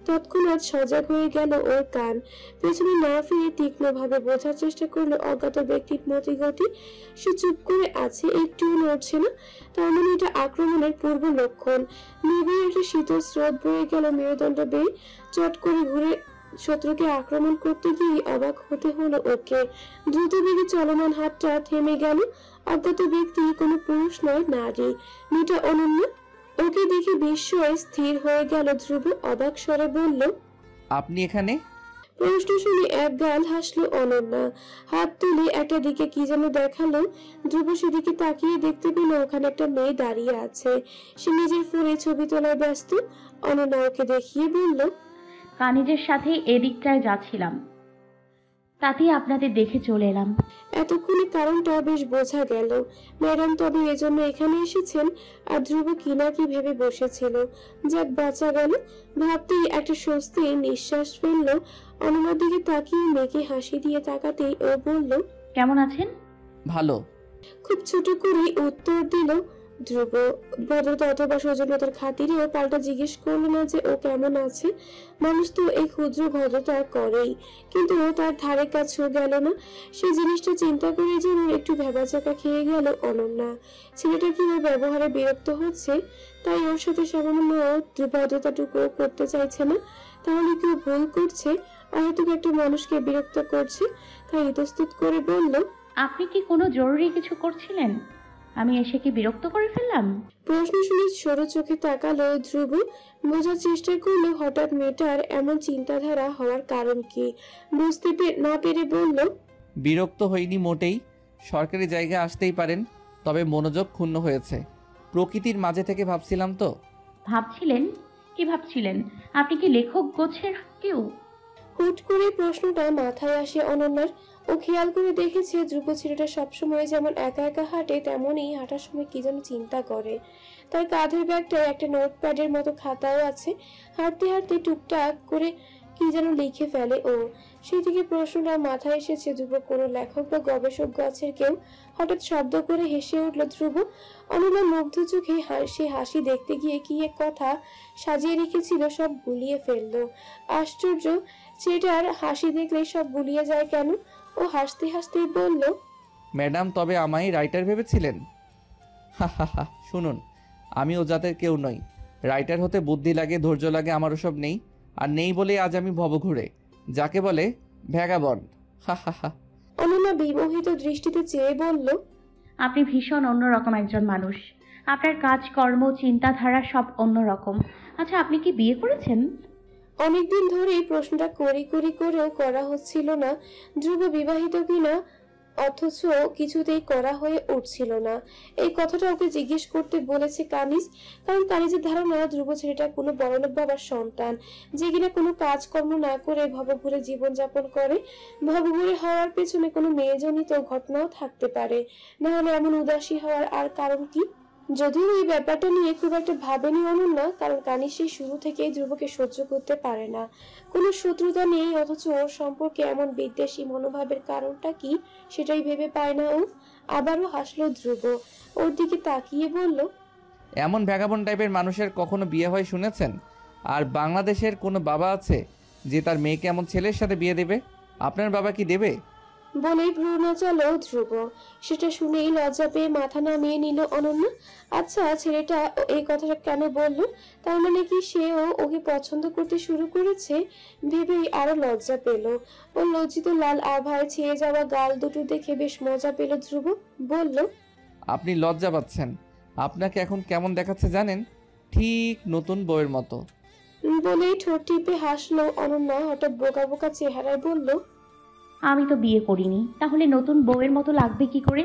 তৎক্ষণাৎ সজাগ হয়ে গেল ওর কান। পেছনে না ফিরে তীক্ষ্ণভাবে বোঝার চেষ্টা করলো অজ্ঞাত ব্যক্তির মতিগতি। সে চুপ করে আছে, একটুও নড়ছে না। তার মানে এটা আক্রমণের পূর্ব লক্ষণ। নিবিড় একটা শীতল স্রোত বয়ে গেল মেরুদণ্ড বেয়ে। চট করে ঘুরে শত্রুকে আক্রমণ করতে গিয়ে অবাক হতে হলো ওকে। দ্রুত বেগে চলমান হাতটা থেমে গেল। অজ্ঞাত ব্যক্তি কোনো পুরুষ নয়, নারী। মেয়েটা অনন্যা। ওকে দেখে বিস্ময়ে স্থির হয়ে গেল ধ্রুব। অবাক স্বরে বলল, আপনি এখানে? প্রশ্ন শুনে এক গাল হাসলো অনন্যা। হাত তুলে একটা দিকে কি যেন দেখালো। ধ্রুব সেদিকে তাকিয়ে দেখতে পেল ওখানে একটা মেয়ে দাঁড়িয়ে আছে। সে নিজের ফোনে ছবি তোলায় ব্যস্ত। অনন্যা ওকে দেখিয়ে বলল, কানিজের সাথে এদিকটায় যাচ্ছিলাম, তাতেই আপনাদের দেখে চলে এলাম। এতক্ষণে কারণটা বেশ বোঝা গেল। ম্যাডাম তবে এজন্য এখানে এসেছেন। আর ধ্রুব কি না কি ভেবে বসেছিল। যাক বাঁচা গেল ভাবতেই একটা স্বস্তির নিঃশ্বাস ফেলল। অনন্যার দিকে তাকিয়ে মেয়েকে হাসি দিয়ে তাকাতেই ও বলল, কেমন আছেন? ভালো। খুব ছোট করে উত্তর দিল ধ্রুব। ভদ্রতা অথবা সৌজন্যতার খাতিরে ও পাল্টা জিজ্ঞেস করলো না যে ও কেমন আছে। মানুষ তো এই ক্ষুদ্র ভদ্রতা করেই, কিন্তু ও তার ধারে কাছেও গেল না। সেই জিনিসটা চিন্তা করে যেন একটু ভেবাচাকা খেয়ে গেল অনন্যা। ছেলেটা কি ওর ব্যবহারে বিরক্ত হচ্ছে, তাই ওর সাথে সামান্য ভদ্রতাটুকু করতে চাইছে না? তাহলে কেউ ভুল করছে, হয়তো একটা মানুষকে বিরক্ত করছে। তাই ইতস্তত করে বলল, আপনি কি কোনো জরুরি কিছু করছিলেন? আমি এসে কি বিরক্ত করে ফেললাম? প্রশ্ন শুনে সরু চোখে তাকালো ধ্রুব। বোঝার চেষ্টা করলো হঠাৎ মেয়েটার এমন চিন্তাধারা হওয়ার কারণ কি। বুঝতে না পেরে বলল, বিরক্ত হইনি মোটেই। সরকারি জায়গায় আসতেই পারেন, তবে মনোযোগ ক্ষুণ্ণ হয়েছে। প্রকৃতির মাঝে থেকে ভাবছিলাম তো। ভাবছিলেন? কি ভাবছিলেন? আপনি কি লেখক গোছের কেউ? হুট করে প্রশ্নটা মাথায় আসে অনন্যার। ও খেয়াল করে দেখেছে ধ্রুব ছেলেটা সবসময় যেমন একা একা হাঁটে, তেমনই হাঁটার সময় কি যেন চিন্তা করে। তার কাঁধের ব্যাগটায় একটা নোটপ্যাডের মতো খাতাও আছে। হাঁটতে হাঁটতে টুকটাক করে কি যেন লিখে ফেলে ও। সেই থেকে প্রশ্নটা মাথায় এসেছে ধ্রুব কোনো লেখক বা গবেষক গাছের কেউ। হঠাৎ শব্দ করে হেসে উঠল ধ্রুব। অনন্যা মুগ্ধ চোখে সে হাসি দেখতে গিয়ে কি এক কথা সাজিয়ে রেখেছিল সব গুলিয়ে ফেললো। আশ্চর্য, ছেলেটার হাসি দেখলে সব গুলিয়ে যায় কেন? ও হাসতে হাসতেই বলল, ম্যাডাম তবে আমায় রাইটার ভেবেছিলেন? হা হা হা, শুনুন, আমি ও জাতের কেউ নই। রাইটার হতে বুদ্ধি লাগে, ধৈর্য লাগে, আমার ওসব নেই। আর নেই বলেই আজ আমি ভবঘুরে, যাকে বলে ভ্যাগাবন্ড। হা হা হা। অনন্যা বিমোহিত দৃষ্টিতে চেয়ে বলল, আপনি ভীষণ অন্যরকম একজন মানুষ। আপনার কাজকর্ম, চিন্তাধারা সব অন্যরকম। আচ্ছা, আপনি কি বিয়ে করেছেন? অনেকদিন ধরেই প্রশ্নটা করেও করা হচ্ছিল না ধ্রুব বিবাহিত কিনা, অথচ কিছুতেই করা হয়ে উঠছিল না। এই কথাটা ওকে জিজ্ঞেস করতে বলেছে কানিজ। কারণ কানিজের ধারণা ধ্রুব ছেলেটা কোনো বড়লোক বাবার সন্তান, যে কিনা কোনো কাজকর্ম না করে ভবঘুরে জীবনযাপন করে। ভবঘুরে হওয়ার পেছনে কোনো মেয়েজনিত ঘটনাও থাকতে পারে, না হলে এমন উদাসী হওয়ার আর কারণ কি? যদিও এই ব্যাপারটা নিয়ে খুব একটা ভাবেনি অনন্যা, কারণ কানিজ সেই শুরু থেকেই ধ্রুবকে সহ্য করতে পারে না। কোনো শত্রুতা নেই, অথচ ওর সম্পর্কে এমন বিদ্বেষী মনোভাবের কারণটা কি সেটাই ভেবে পায় না ও। আবারও হাসলো ধ্রুব, ওর দিকে তাকিয়ে বলল, এমন ভ্যাগাবন্ড টাইপের মানুষের কখনো বিয়ে হয় শুনেছেন? আর বাংলাদেশের কোনো বাবা আছে যে তার মেয়েকে এমন ছেলের সাথে বিয়ে দেবে? আপনার বাবা কি দেবে? বলেই ভ্রু নাচালো ধ্রুব। সেটা শুনেই লজ্জা পেয়ে মাথা নামিয়ে নিল অনন্যা। আচ্ছা, ছেলেটা এই কথাটা কেন বলল? তার মানে কি সেও ওকে পছন্দ করতে শুরু করেছে? ভেবেই আরো লজ্জা পেল। ও লজ্জিত লাল আভায় ছেয়ে যাওয়া গাল দুটো দেখে বেশ মজা পেল ধ্রুব। বলল, আপনি লজ্জা পাচ্ছেন? আপনাকে এখন কেমন দেখাচ্ছে জানেন? ঠিক নতুন বউয়ের মতো। বলেই ঠোঁট টিপে হাসলো অনন্যা হঠাৎ বোকা বোকা চেহারায় বলল, আমি তো বিয়ে করিনি, তাহলে নতুন বউয়ের মতো লাগবে কি করে?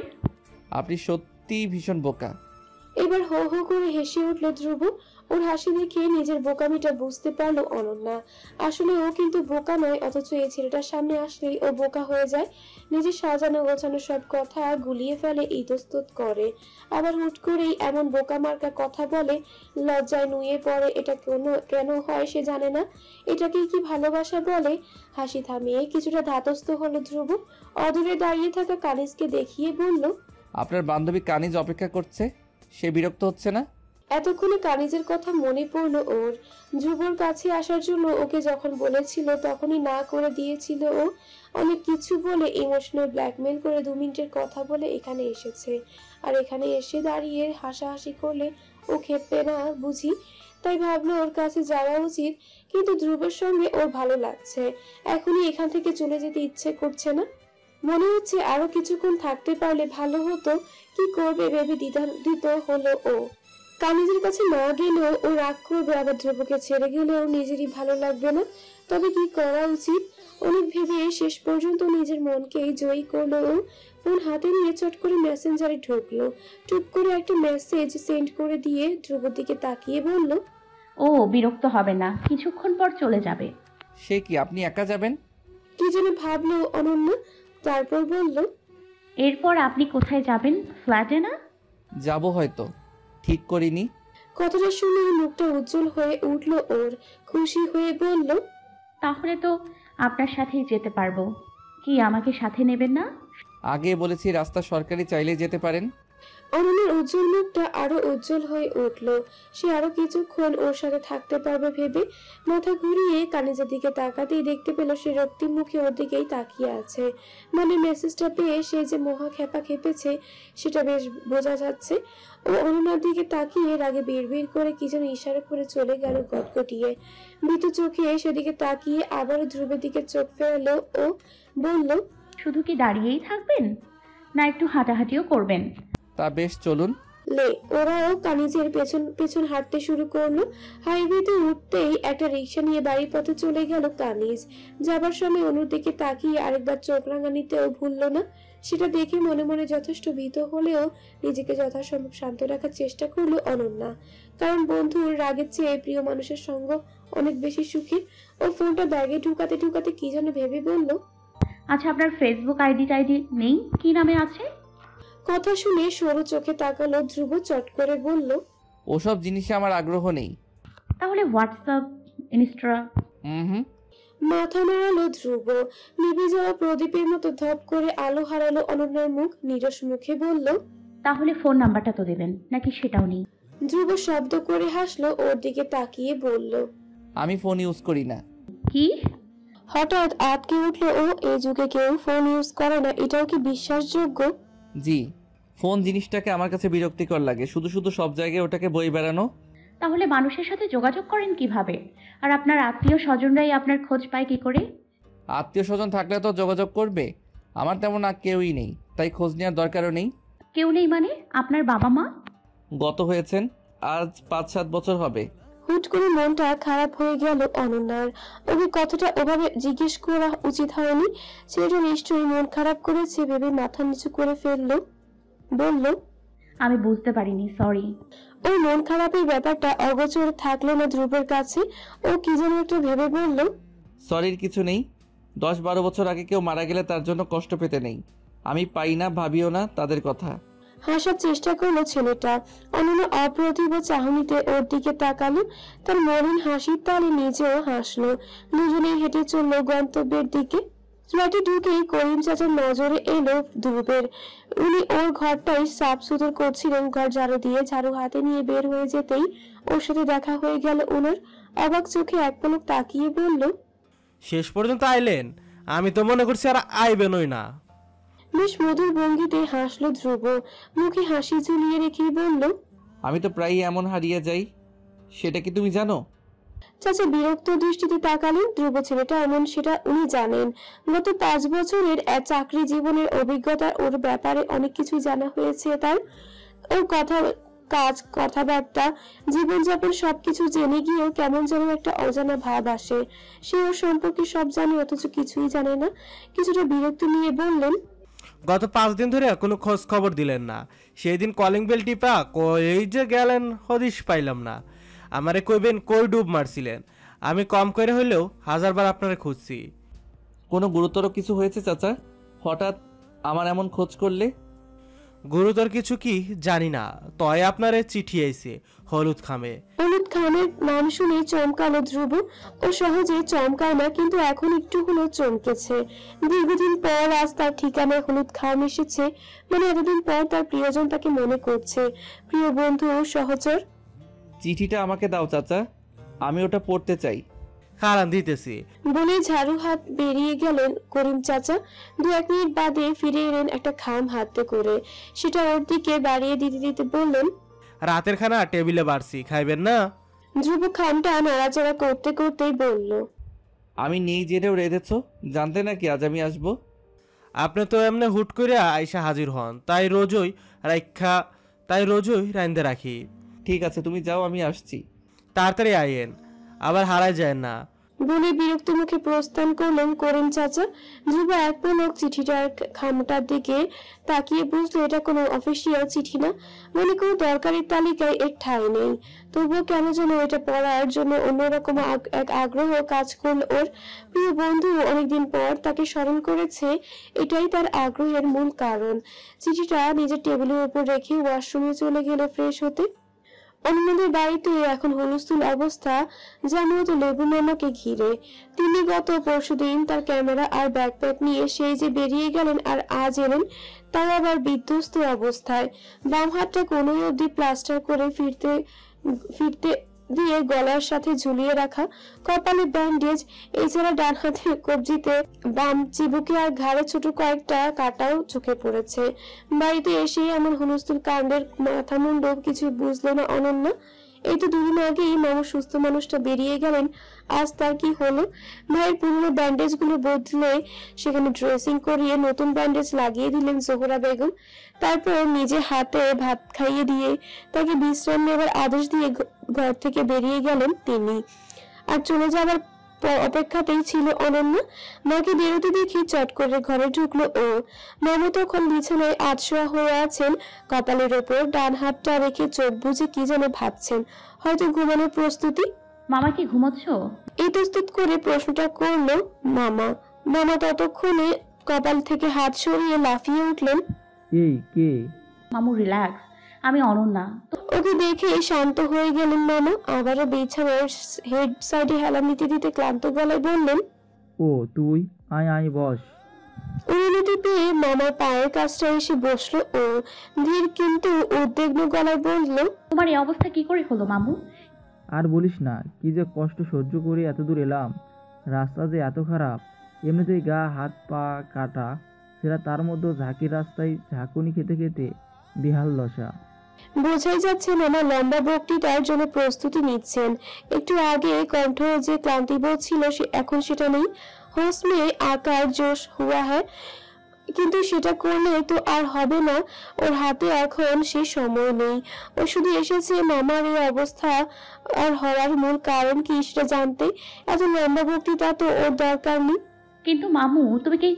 আপনি সত্যিই ভীষণ বোকা। এবার হো হো করে হেসে উঠল ধ্রুব। ওর হাসি দেখে নিজের বোকামিটা বুঝতে পারলো অনন্যা। আসলে ও কিন্তু বোকা নয়, অথচ এই ছেলেটার সামনে আসলেই ও বোকা হয়ে যায়। নিজের সাজানো গোছানো সব কথা গুলিয়ে ফেলে, ইতস্তত করে, আবার হুট করেই এমন বোকা মার্কা কথা বলে। লজ্জায় নুয়ে পড়ে। এটা কেন হয় সে জানে না। এটাকে কি ভালোবাসা বলে? হাসি থামিয়ে কিছুটা ধাতস্থ হলো ধ্রুব। অদূরে দাঁড়িয়ে থাকা কানিজকে দেখিয়ে বলল, আপনার বান্ধবী কানিজ অপেক্ষা করছে, সে বিরক্ত হচ্ছে না? এতক্ষণে কানিজের কথা মনে পড়লো ওর। ধ্রুবর কাছে আসার জন্য ওকে যখন বলেছিল তখনই না করে দিয়েছিল ও। অনেক কিছু বলে ইমোশনাল ব্ল্যাকমেল করে 2 মিনিটের কথা বলে এখানে এসেছে। আর এখানে এসে দাঁড়িয়ে হাসাহাসি করলে ও খেপবে না বুঝি? তাই ভাবলো ওর কাছে যাওয়া উচিত। কিন্তু ধ্রুবের সঙ্গে ওর ভালো লাগছে, এখনই এখান থেকে চলে যেতে ইচ্ছে করছে না। মনে হচ্ছে আরো কিছুক্ষণ থাকতে পারলে ভালো হতো। কি করবে ভেবে দ্বিধান্বিত হলো ও। কানিজের কাছে না গেলেও ও রাগ করবে, আবার ধ্রুবকে ছেড়ে গেলেও নিজেরই ভালো লাগবে না। তবে কি করা উচিত? অনেক ভেবে শেষ পর্যন্ত নিজের মনকেই জয়ী করলো ও ফোন হাতে নিয়ে চট করে মেসেঞ্জারে ঢুকলো। টুপ করে একটা মেসেজ সেন্ড করে দিয়ে ধ্রুবর দিকে তাকিয়ে বলল, ও বিরক্ত হবে না, কিছুক্ষণ পর চলে যাবে। সে কি, আপনি একা যাবেন? কি যেন ভাবলো অনন্যা, তারপর বলল, এরপর আপনি কোথায় যাবেন? ফ্ল্যাটে না? যাব হয়তো, ঠিক করিনি। কথাটা শুনে মুখটা উজ্জ্বল হয়ে উঠল ওর। খুশি হয়ে বলল, তাহলে তো আপনার সাথেই যেতে পারবো। কি আমাকে সাথে নেবেন না? আগে বলেছি রাস্তা সরকারি, চাইলে যেতে পারেন। অনন্যার উজ্জ্বল মুখটা আরো উজ্জ্বল হয়ে উঠল। সে আরো কিছুক্ষণ ওর সাথে থাকতে পারবে ভেবে মাথা ঘুরিয়ে কানিজের দিকে তাকাতেই দেখতে পেল সে রক্তিম মুখে ওর দিকেই তাকিয়ে আছে। মানে মেসেজটা পেয়ে সে যে মহা খেপা খেপেছে সেটা বেশ বোঝা যাচ্ছে। ও অনন্যার দিকে তাকিয়ে রাগে বিড়বিড় করে কি যেন ইশারা করে চলে গেল গটগটিয়ে। ভীতু চোখে সেদিকে তাকিয়ে আবার ধ্রুবের দিকে চোখ ফেরালো ও বলল, শুধু কি দাঁড়িয়েই থাকবেন, না একটু হাঁটাহাঁটিও করবেন? তা বেশ, চলুন। ওরাও কানিজের পেছন পেছন হাঁটতে শুরু করলো। হাইওয়েতে উঠতেই একটা রিক্সা নিয়ে বাড়ির পথে চলে গেল কানিজ। যাবার সময় অনুর দিকে তাকিয়ে আরেকবার চোখ রাঙানিতেও ভুললো না। সেটা দেখে মনে মনে যথেষ্ট ভীত হলেও নিজেকে যথাসম্ভব শান্ত রাখার চেষ্টা করলো অনন্যা। কারণ বন্ধুর রাগের চেয়ে প্রিয় মানুষের সঙ্গ অনেক বেশি সুখী। ও ফোনটা ব্যাগে ঢুকাতে ঢুকাতে কি যেন ভেবে বলল, আচ্ছা, আপনার ফেসবুক আইডি টাইডি নেই? কি নামে আছে? কথা শুনে সরু চোখে তাকালো ধ্রুব। চট করে বলল, ওসব জিনিসে আমার আগ্রহ নেই। তাহলে হোয়াটসঅ্যাপ, ইনস্টা? হুম। মাথা নাড়ালো ধ্রুব। নিভে যাওয়া প্রদীপের মতো ধপ করে আলো হারালো অনন্যার মুখ। নিরস মুখে বলল, তাহলে ফোন নাম্বারটা তো দেবেন, নাকি সেটাও নেই? ধ্রুব শব্দ করে হাসলো। ওর দিকে তাকিয়ে বলল, আমি ফোন ইউজ করি না। কি? হঠাৎ আটকে উঠলো ও। এই যুগে কেউ ফোন ইউজ করে না, এটাও কি বিশ্বাসযোগ্য? জি, ফোন জিনিসটাকে আমার কাছে বিরক্তিকর লাগে। শুধু শুধু সব জায়গায় ওটাকে বই বেড়ানো। তাহলে মানুষের সাথে যোগাযোগ করেন কিভাবে? আর আপনার আত্মীয় স্বজনরাই আপনার খোঁজ পায় কি করে? আত্মীয় স্বজন থাকলে তো যোগাযোগ করবে। আমার তেমন আর কেউই নেই, তাই খোঁজ নেওয়ার দরকারও নেই। কেউ নেই মানে? আপনার বাবা মা গত হয়েছেন, আজ 5-7 বছর হবে। হুট করে মনটা খারাপ হয়ে গেল অনন্যার। ওকে কথাটা ওভাবে জিজ্ঞেস করা উচিত হয়নি। ছেলেটা নিশ্চয়ই মন খারাপ করেছে ভেবে মাথা নিচু করে ফেললো। বলল, আমি বুঝতে পারিনি, সরি। ওই মন খারাপের ব্যাপারটা অগোচর থাকলো না ধ্রুবের কাছে। ও কি যেন একটা ভেবে বলল, সরির কিছু নেই। 10-12 বছর আগে কেউ মারা গেলে তার জন্য কষ্ট পেতে নেই। আমি পাই না, ভাবিও না তাদের কথা। হাসার চেষ্টা করলো ছেলেটা। অনন্য অপ্রতিভ চাহনিতে ওর দিকে তাকালো। তার মলিন হাসির তালে নিজেও হাসলো। দুজনেই হেঁটে চললো গন্তব্যের দিকে। ফ্ল্যাটে ঢুকেই করিম চাচার নজরে এলো ধ্রুবের। উনি ওর ঘরটাই সাফ সুতর করছিলেন। ঘর ঝাড়ু দিয়ে ঝাড়ু হাতে নিয়ে বের হয়ে যেতেই ওর সাথে দেখা হয়ে গেল ওনার। অবাক চোখে এক পলক তাকিয়ে বলল, শেষ পর্যন্ত আইলেন? আমি তো মনে করছি আর আইবেনই না। বেশ মধুর ভঙ্গিতে হাসলো ধ্রুব। মুখে হাসি ঝুলিয়ে রেখেই বলল, আমি তো প্রায়ই এমন হারিয়ে যাই, সেটা কি তুমি জানো? চাচা বিরক্ত দৃষ্টিতে তাকালেন। ধ্রুব ছেলেটা এমন সেটা উনি জানেন। গত 5 বছরের চাকরি জীবনের অভিজ্ঞতা ওর ব্যাপারে অনেক কিছু জানা হয়েছে তার। ওর কথা, কাজ, কথাবার্তা, জীবনযাপন সবকিছু জেনে গিয়েও কেমন যেন একটা অজানা ভাব আসে। সে ওর সম্পর্কে সব জানে অথচ কিছুই জানে না। কিছুটা বিরক্তি নিয়ে বললেন, গত 5 দিন ধরে কোনো খোঁজ খবর দিলেন না। সেই দিন কলিং বেল টিপা কই যে গেলেন হদিশ পাইলাম না। আমারে কইবেন কই ডুব মারছিলেন। আমি কম করে হইলেও 1000 বার আপনারে খুঁজছি। কোনো গুরুতর কিছু হয়েছে চাচা? হঠাৎ আমার এমন খোঁজ করলে? গুরুতর কিছু কি জানি না, তয় আপনারে চিঠি আইছে হলুদ খামে। হলুদ খামের নাম শুনে চমকালো ধ্রুব। ও সহজে চমকায় না, কিন্তু এখন একটু হলেও চমকেছে। দীর্ঘদিন পর আজ তার ঠিকানায় হলুদ খাম এসেছে। মানে এতদিন পর তার প্রিয়জন তাকে মনে করছে, প্রিয় বন্ধু ও সহচর। চিঠিটা আমাকে দাও চাচা, আমি ওটা পড়তে চাই। কারণ দিতেছি বলে ঝাড়ু হাত বেরিয়ে গেলেন করিম চাচা। 2-1 মিনিট বাদে ফিরে এলেন একটা খাম হাতে করে। সেটা ওর দিকে বাড়িয়ে দিতে দিতে বললেন, রাতের খানা টেবিলে বাড়ছি, খাইবেন না? ধ্রুব খামটা নাড়াচাড়া করতে করতেই বলল, আমি নেই জেনেও রেঁধেছ, জানতে নাকি আজ আমি আসবো? আপনি তো এমনি হুট করে আইসা হাজির হন, তাই রোজই রাইন্দে রাখি। ঠিক আছে, তুমি যাও, আমি আসছি। তাড়াতাড়ি আইয়েন, আবার হারাই যায় না। বলে বিরক্ত মুখে প্রস্থান করলেন করিম চাচা। ধ্রুব এক পলক চিঠিটার খামটার দিকে তাকিয়ে বুঝলো এটা কোনো অফিসিয়াল চিঠি না, মানে কোনো দরকারি তালিকায় এর ঠাঁই নেই। তবুও কেন যেন এটা পড়ার জন্য অন্যরকম এক আগ্রহ কাজ করল ওর। প্রিয় বন্ধু অনেকদিন পর তাকে স্মরণ করেছে, এটাই তার আগ্রহের মূল কারণ। চিঠিটা নিজের টেবিলের উপর রেখে ওয়াশরুমে চলে গেল ফ্রেশ হতে। অন্যদের বাড়িতে এখন হুলস্থুল অবস্থা, যা মূলত লেবু মামাকে ঘিরে। তিনি গত পরশুদিন তার ক্যামেরা আর ব্যাকপ্যাক নিয়ে সেই যে বেরিয়ে গেলেন, আর আজ এলেন তাও আবার বিধ্বস্ত অবস্থায়। বাম হাতটা কোনোই অবধি প্লাস্টার করে ফিরতে দিয়ে গলার সাথে ঝুলিয়ে রাখা, কপালে ব্যান্ডেজ, এছাড়া ডান হাতের কবজিতে বাম চিবুকে আর ঘাড়ে ছোট কয়েকটা কাটাও চোখে পড়েছে। বাড়িতে এসে এমন হুলস্থুল কাণ্ডের মাথা মুন্ড কিছু বুঝলো না অনন্যা। এই তো দুদিন আগেই মামা সুস্থ মানুষটা বেরিয়ে গেলেন, আজ তার কি হলো? ভাইয়ের পুরনো ব্যান্ডেজ গুলো বদলে সেখানে ড্রেসিং করিয়ে নতুন ব্যান্ডেজ লাগিয়ে দিলেন জোহরা বেগম। তারপর নিজে হাতে ভাত খাইয়ে দিয়ে তাকে বিশ্রাম নেবার আদেশ দিয়ে ঘর থেকে বেরিয়ে গেলেন তিনি। আর চলে যাবার অপেক্ষাতেই ছিল অনন্যা। মাকে বেরোতে দেখে চট করে ঘরে ঢুকলো ও। মামা তখন বিছানায় আধশোয়া হয়ে আছেন, কপালের ওপর ডান হাতটা রেখে চোখ বুজে কি যেন ভাবছেন, হয়তো ঘুমানোর প্রস্তুতি। মামা কি ঘুমোচ্ছ? ইতস্তত করে প্রশ্নটা করলো মামা। মামা ততক্ষণে কপাল থেকে হাত সরিয়ে লাফিয়ে উঠলেন, এই কে? মামু রিল্যাক্স, আমি অনন্যা। ওকে দেখে শান্ত হয়ে গেলেন মামা। আবারও বিছানার হেড সাইডে হেলান দিতে দিতে ক্লান্ত গলায় বললেন, ও তুই, আয় আয় বস। অনুমতি পেয়ে মামার পায়ের কাছটা এসে বসলো ও। ধীর কিন্তু উদ্বিগ্ন গলায় বলল, তোমার এই অবস্থা কি করে হলো মামু? আর বলিস না, কি যে কষ্ট সহ্য করে এত দূর এলাম, রাস্তা যে এত খারাপ, এমনিতেই গা হাত পা কাটা, সেটা তার মধ্যে ঝাঁকির রাস্তায় ঝাঁকুনি খেতে খেতে বেহাল দশা। বোঝাই যাচ্ছে মামা লম্বা বক্তৃতার জন্য প্রস্তুতি নিচ্ছেন। একটু আগে কণ্ঠ যে ক্লান্তিবোধ ছিল এখন সেটা নেই। হোশ মে আকার জোশ হুয়া হ্যায়, কিন্তু সেটা করলে তো আর হবে না। ওর হাতে এখন সে সময় নেই। ও শুধু এসেছে মামার এই অবস্থা আর হওয়ার মূল কারণ কি সেটা জানতে। এত লম্বা বক্তৃতা তো ওর দরকার নেই। কিন্তু মামু, তুমি কি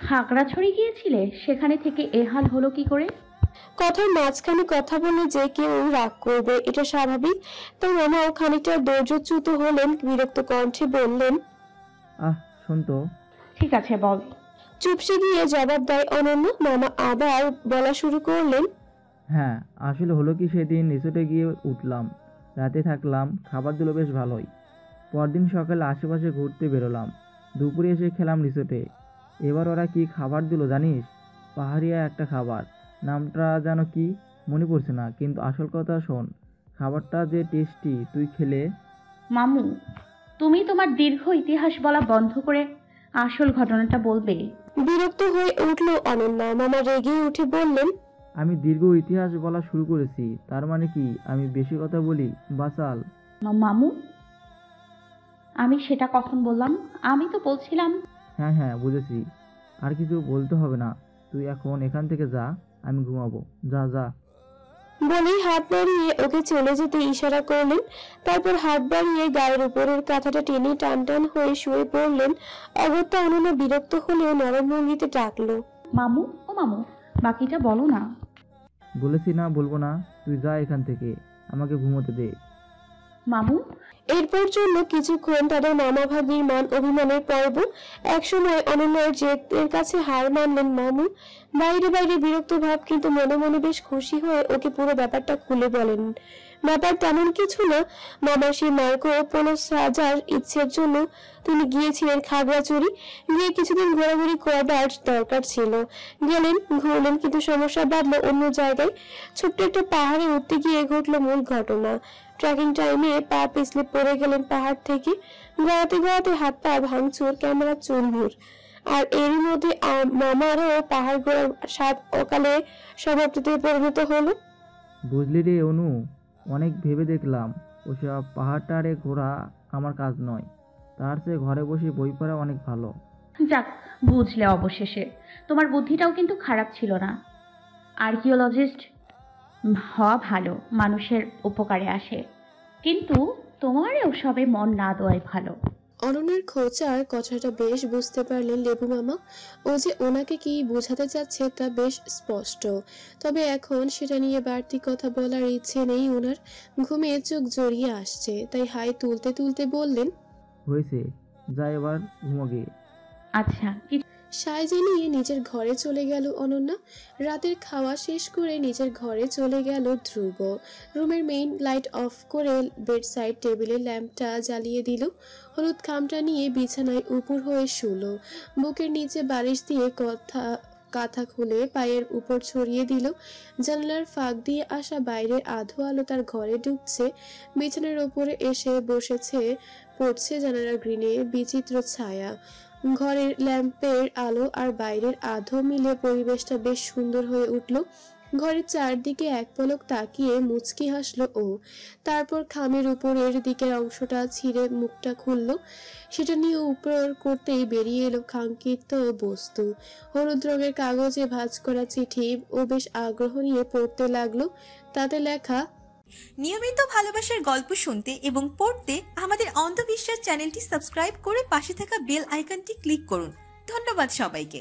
খাগড়াছড়ি গিয়েছিলে? সেখানে থেকে এ হাল হলো কি করে? কথার মাঝখানে কথা বলে যে কেউ রাগ করবে, এটা স্বাভাবিক। তাই মামাও খানিকটা ধৈর্যচ্যুত হলেন, বিরক্ত কণ্ঠে বললেন, শোন তো। ঠিক আছে বল। চুপসে গিয়ে জবাব দেয় অনন্য। মামা আবার বলা শুরু করলেন, হ্যাঁ আসলে হলো কি, সেদিন রিসোর্টে গিয়ে উঠলাম, রাতে থাকলাম, খাবার দিল বেশ ভালোই। পরদিন সকালে আশেপাশে ঘুরতে বেরোলাম, দুপুরে এসে খেলাম রিসোর্টে। এবার ওরা কি খাবার দিল জানিস? পাহাড়িয়া একটা খাবার, নামটা যেন কি মনে পড়ছে না, কিন্তু আসল কথা শোন, খাবারটা যে টেস্টি, তুই খেলে। মামু, তুমি তোমার দীর্ঘ ইতিহাস বলা বন্ধ করে আসল ঘটনাটা বলবে? বিরক্ত হয়ে উঠলো অনন্যা। মামা রেগে উঠে বললেন, আমি দীর্ঘ ইতিহাস বলা শুরু করেছি, তার মানে কি আমি বেশি কথা বলি বাচাল? মামু, আমি সেটা কখন বললাম? আমি তো বলছিলাম। হ্যাঁ হ্যাঁ বুঝেছি, আর কিছু বলতে হবে না, তুই এখন এখান থেকে যা, আমি ঘুমাবো, যা যা। বলেই হাত বাড়িয়ে ওকে চলে যেতে ইশারা করলেন। তারপর হাত বাড়িয়ে গায়ের উপরের কাঁথাটা টেনে টান টান হয়ে শুয়ে পড়লেন। অগত্যা অনন্যা বিরক্ত হলেও নরম ভঙ্গিতে ডাকলো, মামু, ও মামু, বাকিটা বলো না। বলেছি না বলবো না, তুই যা এখান থেকে, আমাকে ঘুমোতে দে। মামু। এরপর জন্য কিছুক্ষণ তাদের মামা ভাগ্নির মান অভিমানের পর্ব। একসময় অনন্যার জেদের কাছে হার মানলেন মামু। বাইরে বাইরে বিরক্ত ভাব, কিন্তু মনে মনে বেশ খুশি হয়ে ওকে পুরো ব্যাপারটা খুলে বলেন। ব্যাপার তেমন কিছু না। মামার সেই মার্কো 15 হাজার ইচ্ছের জন্য তিনি গিয়েছিলেন খাগড়াছড়ি। গিয়ে কিছুদিন ঘোরাঘুরি করবার দরকার ছিল, গেলেন, ঘুরলেন, কিন্তু সমস্যা বাঁধলো অন্য জায়গায়। ছোট্ট একটা পাহাড়ে উঠতে গিয়ে ঘটলো মূল ঘটনা। ট্রেকিং টাইমে পা পিছলে পড়ে গেলেন পাহাড় থেকে। গড়াতে গড়াতে হাত পা ভাঙচুর, ক্যামেরা চুরমুর। আর এরই মধ্যে মামারও পাহাড় ঘোরার স্বাদ অকালে সমাপ্তিতে পরিণত হলো। বুঝলি রে অনু, অনেক ভেবে দেখলাম ওসব পাহাড়টারে ঘোরা আমার কাজ নয়, তার চেয়ে ঘরে বসে বই পড়া অনেক ভালো। যাক, বুঝলে অবশেষে। তোমার বুদ্ধিটাও কিন্তু খারাপ ছিল না। আর্কিওলজিস্ট হওয়া ভালো, মানুষের উপকারে আসে, কিন্তু তোমার ওসবে মন না দেওয়াই ভালো। অনন্যার খোঁচার কথাটা বেশ বুঝতে পারলেন লেবু মামা। ও যে ওনাকে কি বোঝাতে চাচ্ছে তা বেশ স্পষ্ট, তবে এখন সেটা নিয়ে বাড়তি কথা বলার ইচ্ছে নেই ওনার। ঘুমিয়ে চোখ জড়িয়ে আসছে, তাই হাই তুলতে তুলতে বললেন, হয়েছে, যা এবার ঘুমাগে। আচ্ছা সাইজে নিয়ে নিজের ঘরে চলে গেল অনন্যা। রাতের খাওয়া শেষ করে নিজের ঘরে চলে গেল ধ্রুব। রুমের মেইন লাইট অফ করে বেড সাইড টেবিলে ল্যাম্পটা জ্বালিয়ে দিল। হলুদ খামটা নিয়ে বিছানায় উপুর হয়ে শুল। বুকের নিচে বালিশ দিয়ে কাঁথা খুলে পায়ের উপর ছড়িয়ে দিল। জানালার ফাঁক দিয়ে আসা বাইরের আধো আলো তার ঘরে ঢুকছে। বিছানার ওপরে এসে বসেছে, পড়ছে জানালার গ্রিনে বিচিত্র ছায়া। ঘরের ল্যাম্পের আলো আর বাইরের আধো মিলে পরিবেশটা বেশ সুন্দর হয়ে উঠল। ঘরের চারদিকে এক পলক তাকিয়ে মুচকি হাসলো ও। তারপর খামের উপরের দিকের অংশটা ছিঁড়ে মুখটা খুলল। সেটা নিয়ে উপর করতেই বেরিয়ে এলো কাঙ্ক্ষিত বস্তু। হলুদ রঙের কাগজে ভাঁজ করা চিঠি। ও বেশ আগ্রহ নিয়ে পড়তে লাগলো। তাতে লেখা, নিয়মিত ভালোবাসার গল্প শুনতে এবং পড়তে আমাদের অন্ধবিশ্বাস চ্যানেলটি সাবস্ক্রাইব করে পাশে থাকা বেল আইকনটি ক্লিক করুন। ধন্যবাদ সবাইকে।